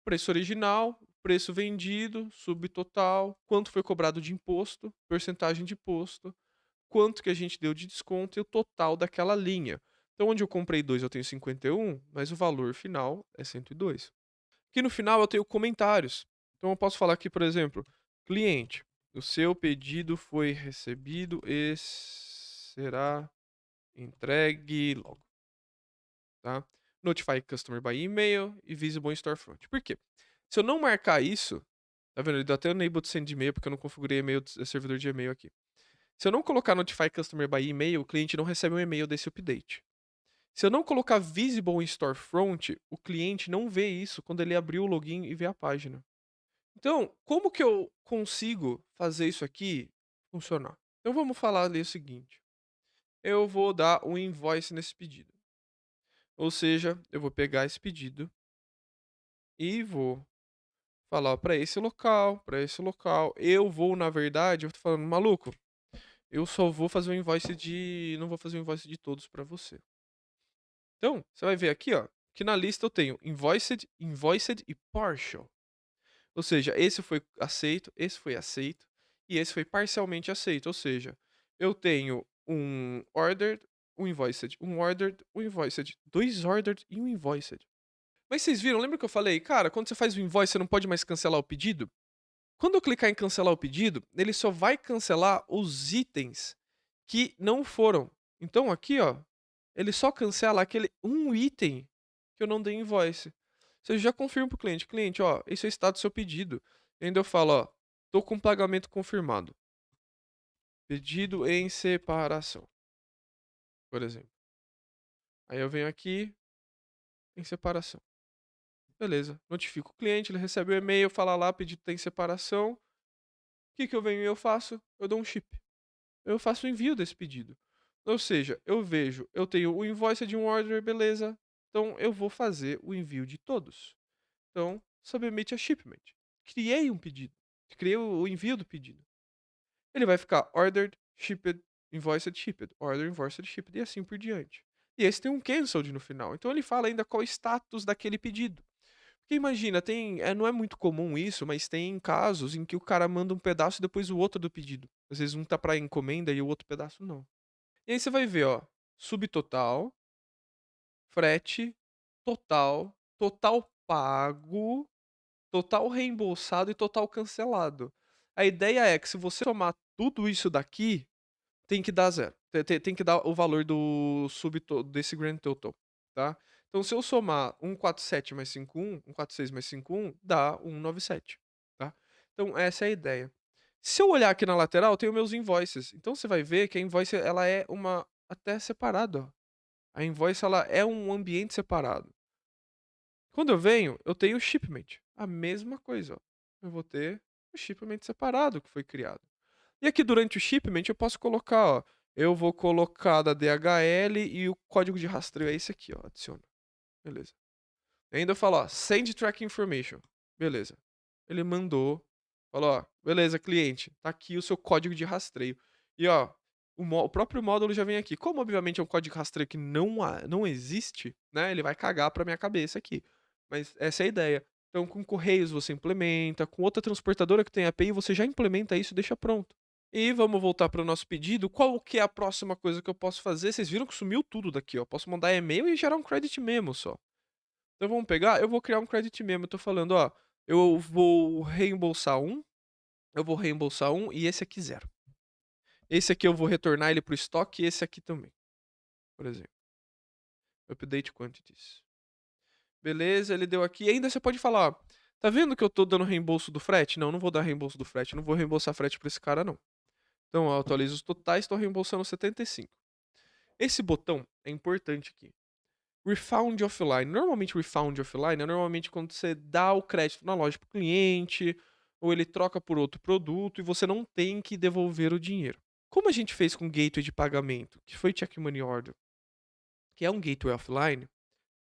Preço original, preço vendido, subtotal, quanto foi cobrado de imposto, porcentagem de imposto, quanto que a gente deu de desconto e o total daquela linha. Então, onde eu comprei 2 eu tenho 51, mas o valor final é 102. Aqui no final eu tenho comentários. Então eu posso falar aqui, por exemplo, cliente, o seu pedido foi recebido e será entregue logo, tá? Notify customer by email e visible in storefront. Por quê? Se eu não marcar isso, tá vendo? Ele deu até o enable to send e-mail porque eu não configurei e-mail, servidor de e-mail aqui. Se eu não colocar notify customer by email, o cliente não recebe um e-mail desse update. Se eu não colocar visible in storefront, o cliente não vê isso quando ele abrir o login e ver a página. Então, como que eu consigo fazer isso aqui funcionar? Então vamos falar ali o seguinte. Eu vou dar um invoice nesse pedido. Ou seja, eu vou pegar esse pedido e vou falar para esse local, para esse local. Eu vou, na verdade, eu tô falando, maluco, Eu só vou fazer o invoice de não vou fazer o invoice de todos pra você. Então, você vai ver aqui, ó, que na lista eu tenho invoiced, invoiced e partial. Ou seja, esse foi aceito e esse foi parcialmente aceito. Ou seja, eu tenho um ordered, um ordered, um invoiced, dois ordered e um invoiced. Mas vocês viram, lembra que eu falei, cara, quando você faz o invoice, você não pode mais cancelar o pedido? Quando eu clicar em cancelar o pedido, ele só vai cancelar os itens que não foram. Então aqui, ó, ele só cancela aquele um item que eu não dei invoice. Você já confirma pro cliente, cliente, ó, esse é o estado do seu pedido. E ainda eu falo, ó, tô com pagamento confirmado. Pedido em separação, por exemplo. Aí eu venho aqui em separação. Beleza, notifico o cliente, ele recebe o e-mail, fala lá, pedido tá em separação. O que que eu venho e eu faço? Eu dou um chip. Eu faço o envio desse pedido. Ou seja, eu vejo, eu tenho o invoice de um order, beleza. Então eu vou fazer o envio de todos. Então, submit a shipment. Criei um pedido. Criei o envio do pedido. Ele vai ficar ordered, shipped, invoiced, shipped, order, invoiced, shipped e assim por diante. E esse tem um cancelled no final. Então ele fala ainda qual é o status daquele pedido. Porque imagina, não é muito comum isso, mas tem casos em que o cara manda um pedaço e depois o outro do pedido. Às vezes um tá pra encomenda e o outro pedaço não. E aí você vai ver, ó, subtotal, frete, total, total pago, total reembolsado e total cancelado. A ideia é que se você somar tudo isso daqui, tem que dar zero. Tem que dar o valor desse grand total, tá? Então, se eu somar 147 mais 51, 146 mais 51, dá 197, tá? Então, essa é a ideia. Se eu olhar aqui na lateral, tem os meus invoices. Então, você vai ver que a invoice, ela é uma até separada, ó. A invoice, ela é um ambiente separado. Quando eu venho, eu tenho o shipment. A mesma coisa, ó. Eu vou ter o shipment separado que foi criado. E aqui durante o shipment eu posso colocar, ó, eu vou colocar da DHL e o código de rastreio é esse aqui, ó, adiciona. Beleza. E ainda eu falo, ó, send track information. Beleza. Ele mandou, falou, ó, beleza, cliente, tá aqui o seu código de rastreio. E ó, o próprio módulo já vem aqui. Como obviamente é um código de rastreio que não existe, né, ele vai cagar pra minha cabeça aqui. Mas essa é a ideia. Então com Correios você implementa, com outra transportadora que tem API você já implementa isso e deixa pronto. E vamos voltar para o nosso pedido. Qual que é a próxima coisa que eu posso fazer? Vocês viram que sumiu tudo daqui, ó. Posso mandar e-mail e gerar um credit memo só. Então vamos pegar, eu vou criar um credit memo. Eu tô falando, ó, eu vou reembolsar um e esse aqui zero. Esse aqui eu vou retornar ele pro estoque e esse aqui também. Por exemplo, update quantities. Beleza, ele deu aqui. E ainda você pode falar, ó, tá vendo que eu tô dando reembolso do frete? Não, não vou dar reembolso do frete, não vou reembolsar frete pra esse cara não. Então, eu atualizo os totais, estou reembolsando 75. Esse botão é importante aqui. Refund offline. Normalmente, refund offline é normalmente quando você dá o crédito na loja para o cliente, ou ele troca por outro produto e você não tem que devolver o dinheiro. Como a gente fez com o gateway de pagamento, que foi Check Money Order, que é um gateway offline,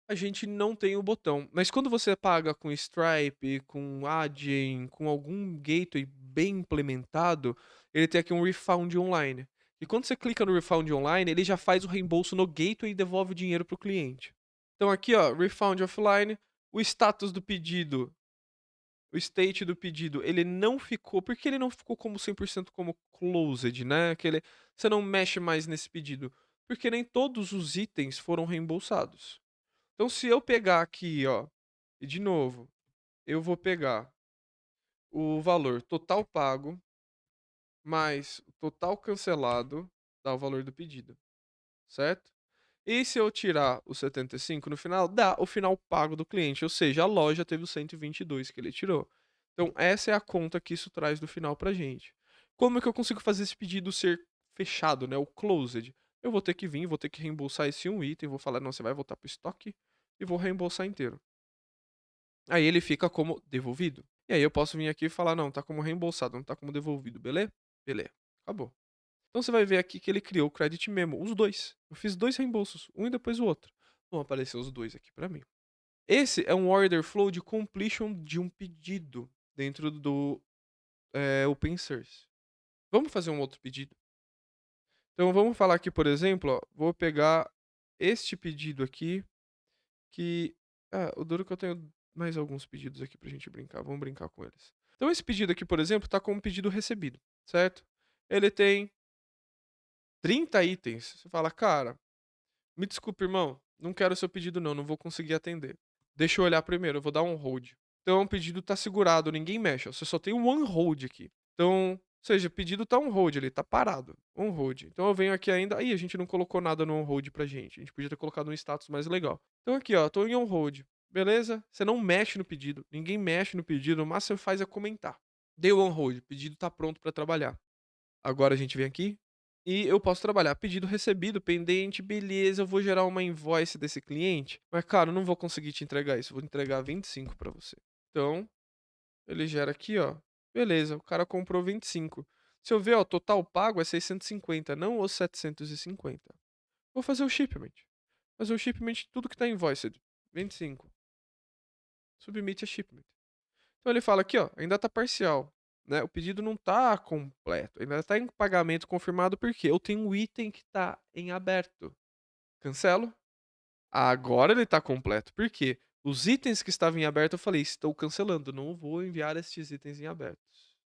a gente não tem o botão. Mas quando você paga com Stripe, com Adyen, com algum gateway bem implementado, ele tem aqui um refund online. E quando você clica no refund online, ele já faz o reembolso no gateway e devolve o dinheiro para o cliente. Então aqui, ó, refund offline, o status do pedido, o state do pedido, ele não ficou, porque ele não ficou como 100% como closed, né? Você não mexe mais nesse pedido, porque nem todos os itens foram reembolsados. Então, se eu pegar aqui, ó, e de novo, eu vou pegar o valor total pago mais o total cancelado, dá o valor do pedido, certo? E se eu tirar o 75 no final, dá o final pago do cliente, ou seja, a loja teve os 122 que ele tirou. Então, essa é a conta que isso traz do final pra gente. Como é que eu consigo fazer esse pedido ser fechado, né? O closed. Eu vou ter que vir, vou ter que reembolsar esse um item, vou falar, não, você vai voltar pro estoque e vou reembolsar inteiro. Aí ele fica como devolvido. E aí eu posso vir aqui e falar, não, tá como reembolsado, não tá como devolvido, beleza? Beleza. Acabou. Então você vai ver aqui que ele criou o Credit Memo, os dois. Eu fiz dois reembolsos, um e depois o outro. Vão aparecer os dois aqui pra mim. Esse é um order flow de completion de um pedido dentro do Open Source. Vamos fazer um outro pedido. Então vamos falar aqui, por exemplo, ó, vou pegar este pedido aqui, que o duro é que eu tenho mais alguns pedidos aqui pra gente brincar, vamos brincar com eles. Então esse pedido aqui, por exemplo, tá como pedido recebido, certo? Ele tem 30 itens. Você fala: "Cara, me desculpa, irmão, não quero seu pedido não, não vou conseguir atender. Deixa eu olhar primeiro, eu vou dar um hold". Então o pedido tá segurado, ninguém mexe, ó, você só tem um on hold aqui. Então, ou seja, o pedido tá on hold ali, tá parado, on hold. Então eu venho aqui ainda, a gente não colocou nada no on hold pra gente, a gente podia ter colocado um status mais legal. Então aqui, ó, tô em on hold, beleza? Você não mexe no pedido, ninguém mexe no pedido, o máximo que você faz é comentar. Deu on hold, o pedido tá pronto pra trabalhar. Agora a gente vem aqui e eu posso trabalhar pedido recebido, pendente, beleza, eu vou gerar uma invoice desse cliente, mas cara, eu não vou conseguir te entregar isso, eu vou entregar 25 para você. Então, ele gera aqui, ó, beleza, o cara comprou 25. Se eu ver, ó, total pago é 650, não os 750. Vou fazer o shipment. Fazer o shipment de tudo que tá invoiced. 25. Submit a shipment. Então ele fala aqui, ó, ainda tá parcial, né? O pedido não tá completo, ainda tá em pagamento confirmado porque eu tenho um item que tá em aberto. Cancelo. Agora ele tá completo. Por quê? Os itens que estavam em aberto eu falei, estou cancelando, não vou enviar estes itens em abertos.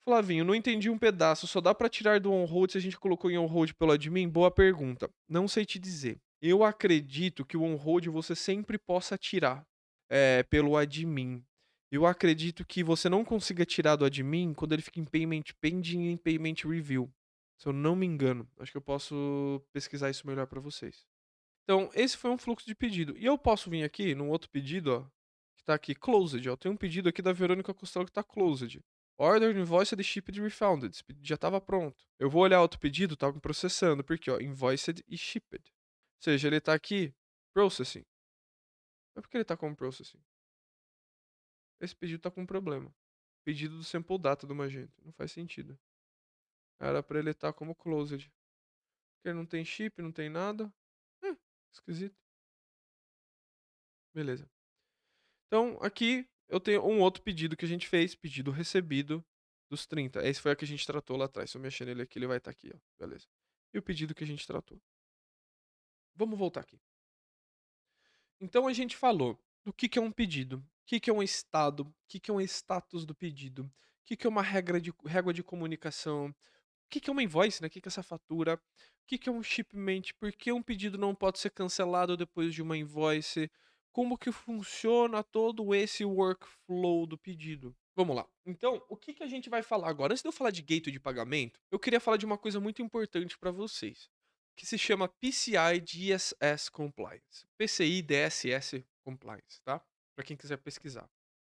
Flavinho, não entendi um pedaço, só dá pra tirar do on-hold se a gente colocou em on-hold pelo admin? Boa pergunta. Não sei te dizer. Eu acredito que o on-hold você sempre possa tirar pelo admin. Eu acredito que você não consiga tirar do admin quando ele fica em payment pending e em payment review. Se eu não me engano. Acho que eu posso pesquisar isso melhor pra vocês. Então, esse foi um fluxo de pedido. E eu posso vir aqui num outro pedido, ó, que tá aqui, closed, ó. Tem um pedido aqui da Verônica Costello que tá closed. Order invoiced shipped refunded. Esse pedido já estava pronto. Eu vou olhar outro pedido, tá me processando, porque ó, invoiced e shipped. Ou seja, ele tá aqui, processing. Mas por que ele tá como processing? Esse pedido tá com um problema. Pedido do sample data do Magento. Não faz sentido. Era pra ele estar como closed. Porque não tem chip, não tem nada. Esquisito. Beleza. Então, aqui eu tenho um outro pedido que a gente fez, pedido recebido dos 30. Esse foi o que a gente tratou lá atrás. Se eu mexer nele aqui, ele vai estar aqui, ó. Beleza. E o pedido que a gente tratou. Vamos voltar aqui. Então a gente falou do que é um pedido, o que é um estado, o que é um status do pedido, o que é uma régua de comunicação, o que é uma invoice, né? O que é essa fatura, o que é um shipment, por que um pedido não pode ser cancelado depois de uma invoice, como que funciona todo esse workflow do pedido. Vamos lá. Então, o que a gente vai falar agora? Antes de eu falar de gateway de pagamento, eu queria falar de uma coisa muito importante para vocês, que se chama PCI DSS Compliance. PCI DSS Compliance, tá? Para quem quiser pesquisar.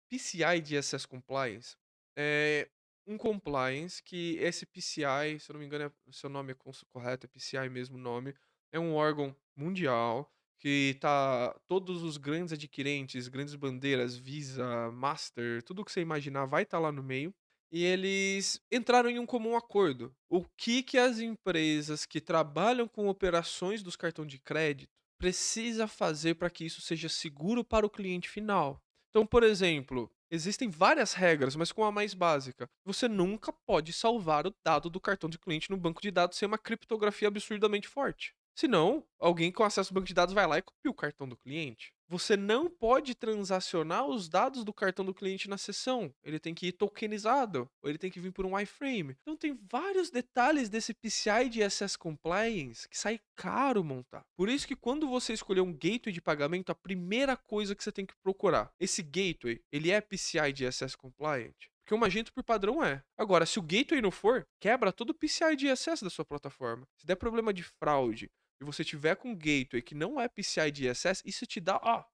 PCI DSS Compliance é um compliance que esse PCI, se eu não me engano, seu nome é correto, é PCI mesmo o nome, é um órgão mundial que tá todos os grandes adquirentes, grandes bandeiras, Visa, Master, tudo que você imaginar vai estar lá no meio. E eles entraram em um comum acordo. O que as empresas que trabalham com operações dos cartões de crédito precisa fazer para que isso seja seguro para o cliente final? Então, por exemplo, existem várias regras, mas com a mais básica, você nunca pode salvar o dado do cartão de cliente no banco de dados sem uma criptografia absurdamente forte. Senão, alguém com acesso ao banco de dados vai lá e copia o cartão do cliente. Você não pode transacionar os dados do cartão do cliente na sessão. Ele tem que ir tokenizado, ou ele tem que vir por um iframe. Então tem vários detalhes desse PCI DSS Compliance que sai caro montar. Por isso que quando você escolher um gateway de pagamento, a primeira coisa que você tem que procurar, esse gateway, ele é PCI DSS Compliant? Porque o Magento por padrão é. Agora, se o gateway não for, quebra todo o PCI DSS da sua plataforma. Se der problema de fraude, e você tiver com um gateway que não é PCI DSS, isso te dá, ó,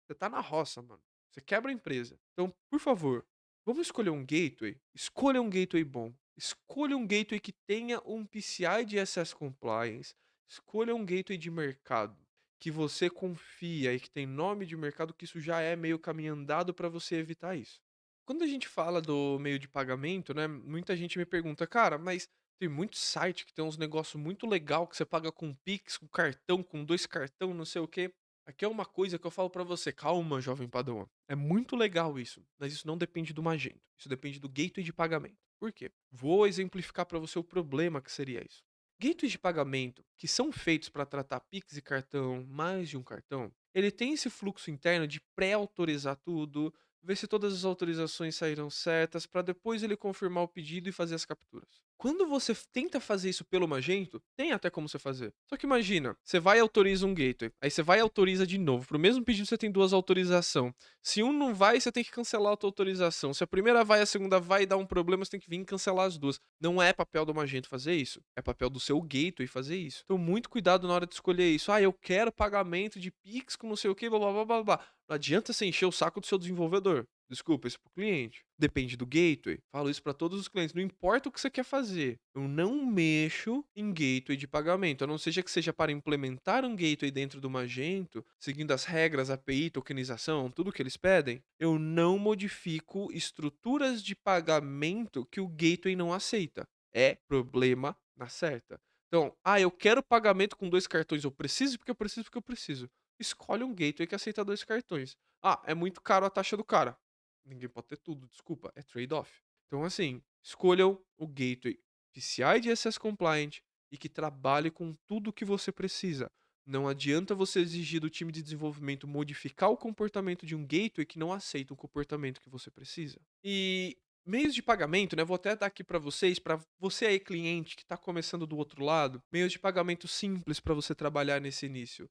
você tá na roça, mano. Você quebra a empresa. Então, por favor, vamos escolher um gateway? Escolha um gateway bom. Escolha um gateway que tenha um PCI DSS compliance. Escolha um gateway de mercado que você confia e que tem nome de mercado, que isso já é meio caminho andado para você evitar isso. Quando a gente fala do meio de pagamento, né, muita gente me pergunta: "Cara, mas tem muito site que tem uns negócio muito legal que você paga com Pix, com cartão, com 2 cartão, não sei o quê". Aqui é uma coisa que eu falo pra você: "Calma, jovem padawan. É muito legal isso, mas isso não depende do Magento. Isso depende do gateway de pagamento". Por quê? Vou exemplificar pra você o problema que seria isso. Gateways de pagamento que são feitos para tratar Pix e cartão, mais de um cartão, ele tem esse fluxo interno de pré-autorizar tudo, ver se todas as autorizações saíram certas, para depois ele confirmar o pedido e fazer as capturas. Quando você tenta fazer isso pelo Magento, tem até como você fazer. Só que imagina, você vai e autoriza um gateway, aí você vai e autoriza de novo. Pro mesmo pedido você tem duas autorizações. Se um não vai, você tem que cancelar a tua autorização. Se a primeira vai, a segunda vai e dá um problema, você tem que vir e cancelar as duas. Não é papel do Magento fazer isso. É papel do seu gateway fazer isso. Então, muito cuidado na hora de escolher isso. Ah, eu quero pagamento de Pix com não sei o que, blá blá blá blá blá. Não adianta você encher o saco do seu desenvolvedor. Desculpa, isso é pro cliente. Depende do gateway. Falo isso para todos os clientes. Não importa o que você quer fazer. Eu não mexo em gateway de pagamento. A não seja que seja para implementar um gateway dentro do Magento, seguindo as regras, API, tokenização, tudo que eles pedem. Eu não modifico estruturas de pagamento que o gateway não aceita. É problema na certa. Então, eu quero pagamento com 2 cartões. Eu preciso porque eu preciso porque eu preciso. Escolhe um gateway que aceita 2 cartões. É muito caro a taxa do cara. Ninguém pode ter tudo, desculpa, é trade-off. Então, assim, escolham o gateway PCI DSS compliant e que trabalhe com tudo o que você precisa. Não adianta você exigir do time de desenvolvimento modificar o comportamento de um gateway que não aceita o comportamento que você precisa. E meios de pagamento, né? Vou até dar aqui para você aí cliente que está começando do outro lado, meios de pagamento simples para você trabalhar nesse início.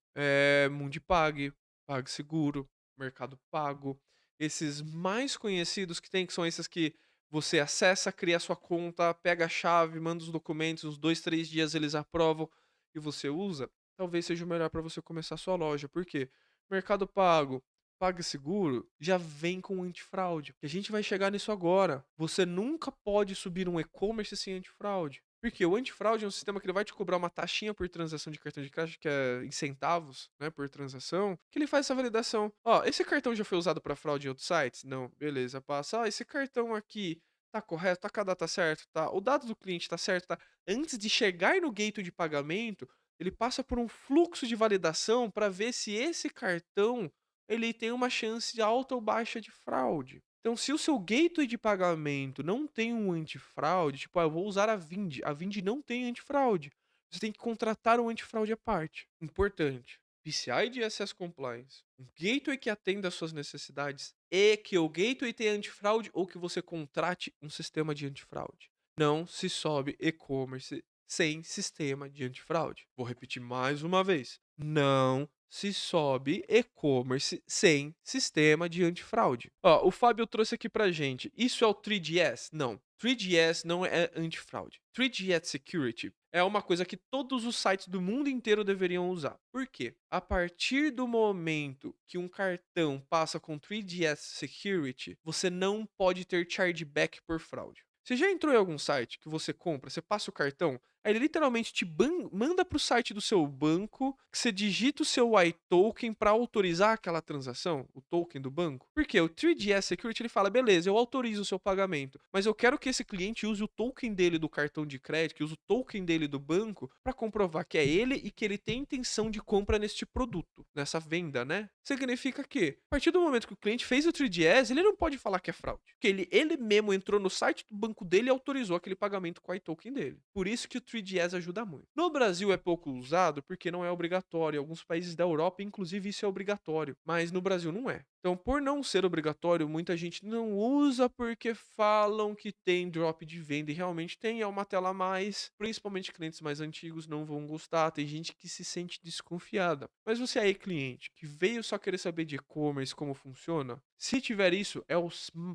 Mundipag, PagSeguro, Mercado Pago, esses mais conhecidos que tem, que são esses que você acessa, cria sua conta, pega a chave, manda os documentos, uns 2, 3 dias eles aprovam e você usa, talvez seja o melhor para você começar a sua loja. Por quê? Mercado Pago, PagSeguro já vem com antifraude. E a gente vai chegar nisso agora. Você nunca pode subir um e-commerce sem antifraude. Porque o antifraude é um sistema que ele vai te cobrar uma taxinha por transação de cartão de crédito, que é em centavos, né, por transação, que ele faz essa validação. Esse cartão já foi usado para fraude em outros sites? Não, beleza, passa. Esse cartão aqui tá correto, tá com a data certa, tá? O dado do cliente tá certo, tá? Antes de chegar no gateway de pagamento, ele passa por um fluxo de validação para ver se esse cartão ele tem uma chance alta ou baixa de fraude. Então, se o seu gateway de pagamento não tem um antifraude, tipo, eu vou usar a Vind não tem antifraude. Você tem que contratar um antifraude à parte. Importante. PCI DSS Compliance. Um gateway que atenda às suas necessidades e que o gateway tenha antifraude ou que você contrate um sistema de antifraude. Não se sobe e-commerce sem sistema de antifraude. Vou repetir mais uma vez. Não se sobe e-commerce sem sistema de antifraude. O Fábio trouxe aqui pra gente. Isso é o 3GS? Não. 3GS não é antifraude. 3GS Security é uma coisa que todos os sites do mundo inteiro deveriam usar. Por quê? A partir do momento que um cartão passa com 3GS Security, você não pode ter chargeback por fraude. Você já entrou em algum site que você compra, você passa o cartão, aí ele literalmente te manda para o site do seu banco, que você digita o seu iToken para autorizar aquela transação, o token do banco. Porque o 3DS Security ele fala, beleza, eu autorizo o seu pagamento, mas eu quero que esse cliente use o token dele do cartão de crédito, que use o token dele do banco, para comprovar que é ele e que ele tem intenção de compra neste produto, nessa venda, né? Significa que, a partir do momento que o cliente fez o 3DS, ele não pode falar que é fraude. Porque ele mesmo entrou no site do banco dele e autorizou aquele pagamento com o iToken dele. Por isso que o 3DS ajuda muito. No Brasil é pouco usado porque não é obrigatório. Em alguns países da Europa, inclusive, isso é obrigatório. Mas no Brasil não é. Então, por não ser obrigatório, muita gente não usa porque falam que tem drop de venda e realmente tem, é uma tela a mais. Principalmente clientes mais antigos não vão gostar, tem gente que se sente desconfiada. Mas você aí, cliente, que veio só querer saber de e-commerce, como funciona, se tiver isso, é o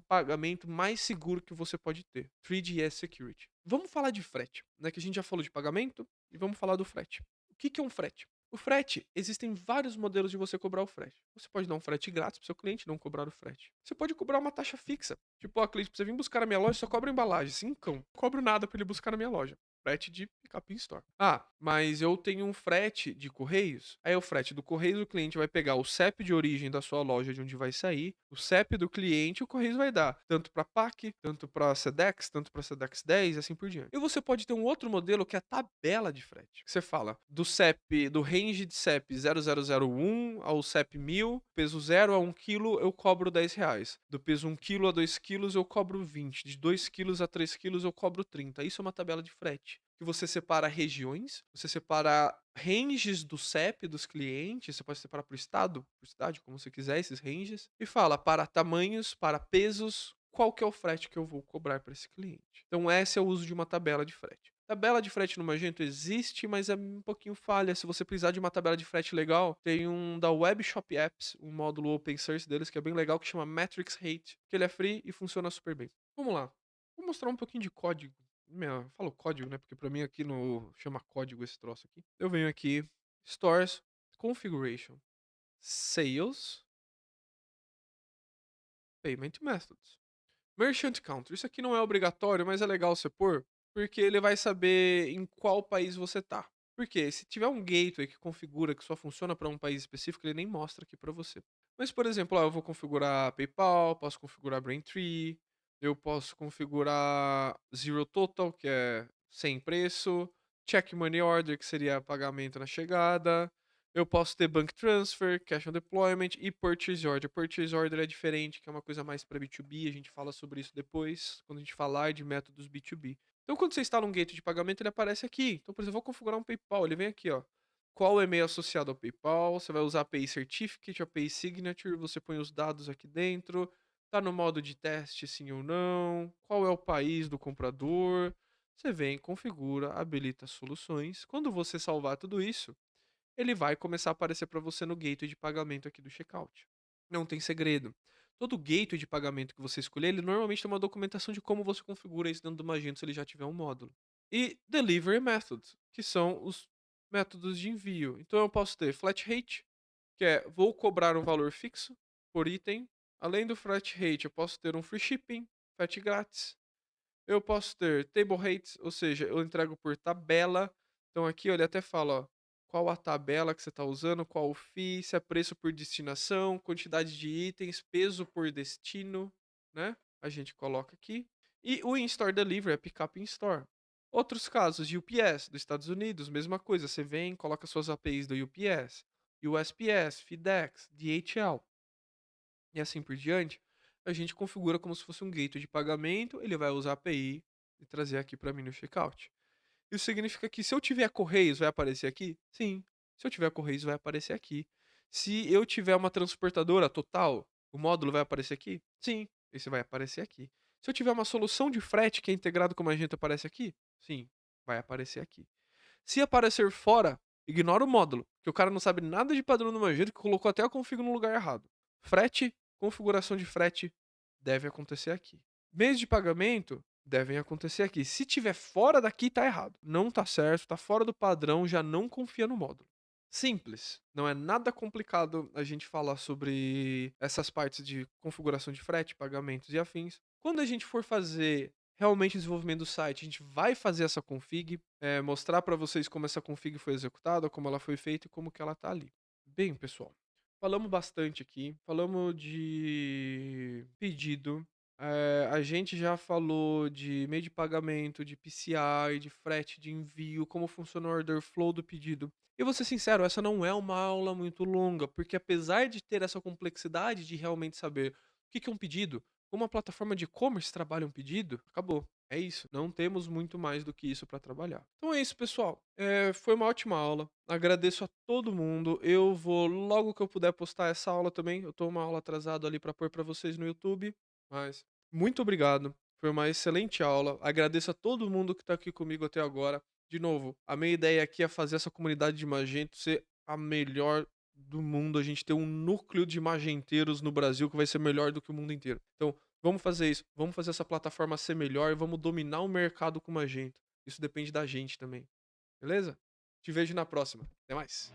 pagamento mais seguro que você pode ter. 3DS Security. Vamos falar de frete, né? Que a gente já falou de pagamento e vamos falar do frete. O que é um frete? O frete, existem vários modelos de você cobrar o frete. Você pode dar um frete grátis pro seu cliente e não cobrar o frete. Você pode cobrar uma taxa fixa. Tipo, cliente, pra você vir buscar na minha loja, só cobra embalagem. Cincão. Não cobro nada pra ele buscar na minha loja. Frete de pick-up in store. Mas eu tenho um frete de correios. Aí o frete do correios, o cliente vai pegar o CEP de origem da sua loja de onde vai sair, o CEP do cliente, o correios vai dar tanto para PAC, tanto para Sedex, tanto para Sedex 10 e assim por diante. E você pode ter um outro modelo que é a tabela de frete. Que você fala do CEP, do range de CEP 0001 ao CEP 1000, peso 0 a 1 kg eu cobro R$ 10. Do peso 1 kg a 2 kg eu cobro 20. De 2 kg a 3 kg eu cobro 30. Isso é uma tabela de frete que que você separa regiões, você separa ranges do CEP dos clientes, você pode separar por estado, por cidade, como você quiser, esses ranges, e fala para tamanhos, para pesos, qual que é o frete que eu vou cobrar para esse cliente. Então, esse é o uso de uma tabela de frete. Tabela de frete no Magento existe, mas é um pouquinho falha. Se você precisar de uma tabela de frete legal, tem um da Webshop Apps, um módulo open source deles que é bem legal, que chama Matrix Rate, que ele é free e funciona super bem. Vamos lá. Vou mostrar um pouquinho de código. Eu falo código, né? Porque pra mim aqui no chama código esse troço aqui. Eu venho aqui, Stores, Configuration, Sales, Payment Methods. Merchant Country. Isso aqui não é obrigatório, mas é legal você pôr, porque ele vai saber em qual país você tá. Porque se tiver um gateway que configura que só funciona para um país específico, ele nem mostra aqui para você. Mas, por exemplo, eu vou configurar PayPal, posso configurar Braintree, eu posso configurar Zero Total, que é sem preço, Check Money Order, que seria pagamento na chegada, eu posso ter Bank Transfer, Cash on Deployment e Purchase Order. Purchase Order é diferente, que é uma coisa mais para B2B, a gente fala sobre isso depois, quando a gente falar de métodos B2B. Então, quando você instala um gateway de pagamento, ele aparece aqui. Então, por exemplo, eu vou configurar um PayPal, ele vem aqui, ó. Qual o e-mail associado ao PayPal? Você vai usar a API Certificate, a API Signature, você põe os dados aqui dentro. Tá no modo de teste, sim ou não? Qual é o país do comprador? Você vem, configura, habilita soluções. Quando você salvar tudo isso, ele vai começar a aparecer para você no gateway de pagamento aqui do checkout. Não tem segredo. Todo gateway de pagamento que você escolher, ele normalmente tem uma documentação de como você configura isso dentro do Magento se ele já tiver um módulo. E Delivery Methods, que são os métodos de envio. Então eu posso ter Flat Rate, que é vou cobrar um valor fixo por item. Além do Flat Rate, eu posso ter um Free Shipping, frete grátis. Eu posso ter table rates, ou seja, eu entrego por tabela. Então aqui ele até fala, ó, qual a tabela que você está usando, qual o FII, se é preço por destinação, quantidade de itens, peso por destino, né? A gente coloca aqui. E o in-store delivery é pick-up in-store. Outros casos, UPS dos Estados Unidos, mesma coisa. Você vem, coloca suas APIs do UPS, USPS, FedEx, DHL e assim por diante, a gente configura como se fosse um gateway de pagamento, ele vai usar a API e trazer aqui para mim no checkout. Isso significa que se eu tiver Correios, vai aparecer aqui? Sim. Se eu tiver Correios, vai aparecer aqui. Se eu tiver uma transportadora total, o módulo vai aparecer aqui? Sim. Esse vai aparecer aqui. Se eu tiver uma solução de frete que é integrado com a Magento, aparece aqui? Sim. Vai aparecer aqui. Se aparecer fora, ignora o módulo, que o cara não sabe nada de padrão do Magento, que colocou até a config no lugar errado. Frete, configuração de frete, deve acontecer aqui. Meios de pagamento devem acontecer aqui. Se tiver fora daqui, tá errado. Não tá certo, tá fora do padrão, já não confia no módulo. Simples, não é nada complicado a gente falar sobre essas partes de configuração de frete, pagamentos e afins. Quando a gente for fazer realmente o desenvolvimento do site, a gente vai fazer essa config, mostrar para vocês como essa config foi executada, como ela foi feita e como que ela tá ali. Bem, pessoal, falamos bastante aqui, falamos de pedido, a gente já falou de meio de pagamento, de PCI, de frete, de envio, como funciona o order flow do pedido. E vou ser sincero, essa não é uma aula muito longa, porque apesar de ter essa complexidade de realmente saber o que é um pedido, como uma plataforma de e-commerce trabalha um pedido, acabou. É isso. Não temos muito mais do que isso para trabalhar. Então é isso, pessoal. Foi uma ótima aula. Agradeço a todo mundo. Eu vou, logo que eu puder, postar essa aula também. Eu tô uma aula atrasado ali para pôr para vocês no YouTube. Mas muito obrigado. Foi uma excelente aula. Agradeço a todo mundo que tá aqui comigo até agora. De novo, a minha ideia aqui é fazer essa comunidade de Magento ser a melhor do mundo. A gente ter um núcleo de magenteiros no Brasil que vai ser melhor do que o mundo inteiro. Então, vamos fazer isso. Vamos fazer essa plataforma ser melhor e vamos dominar o mercado com Magento. Isso depende da gente também. Beleza? Te vejo na próxima. Até mais.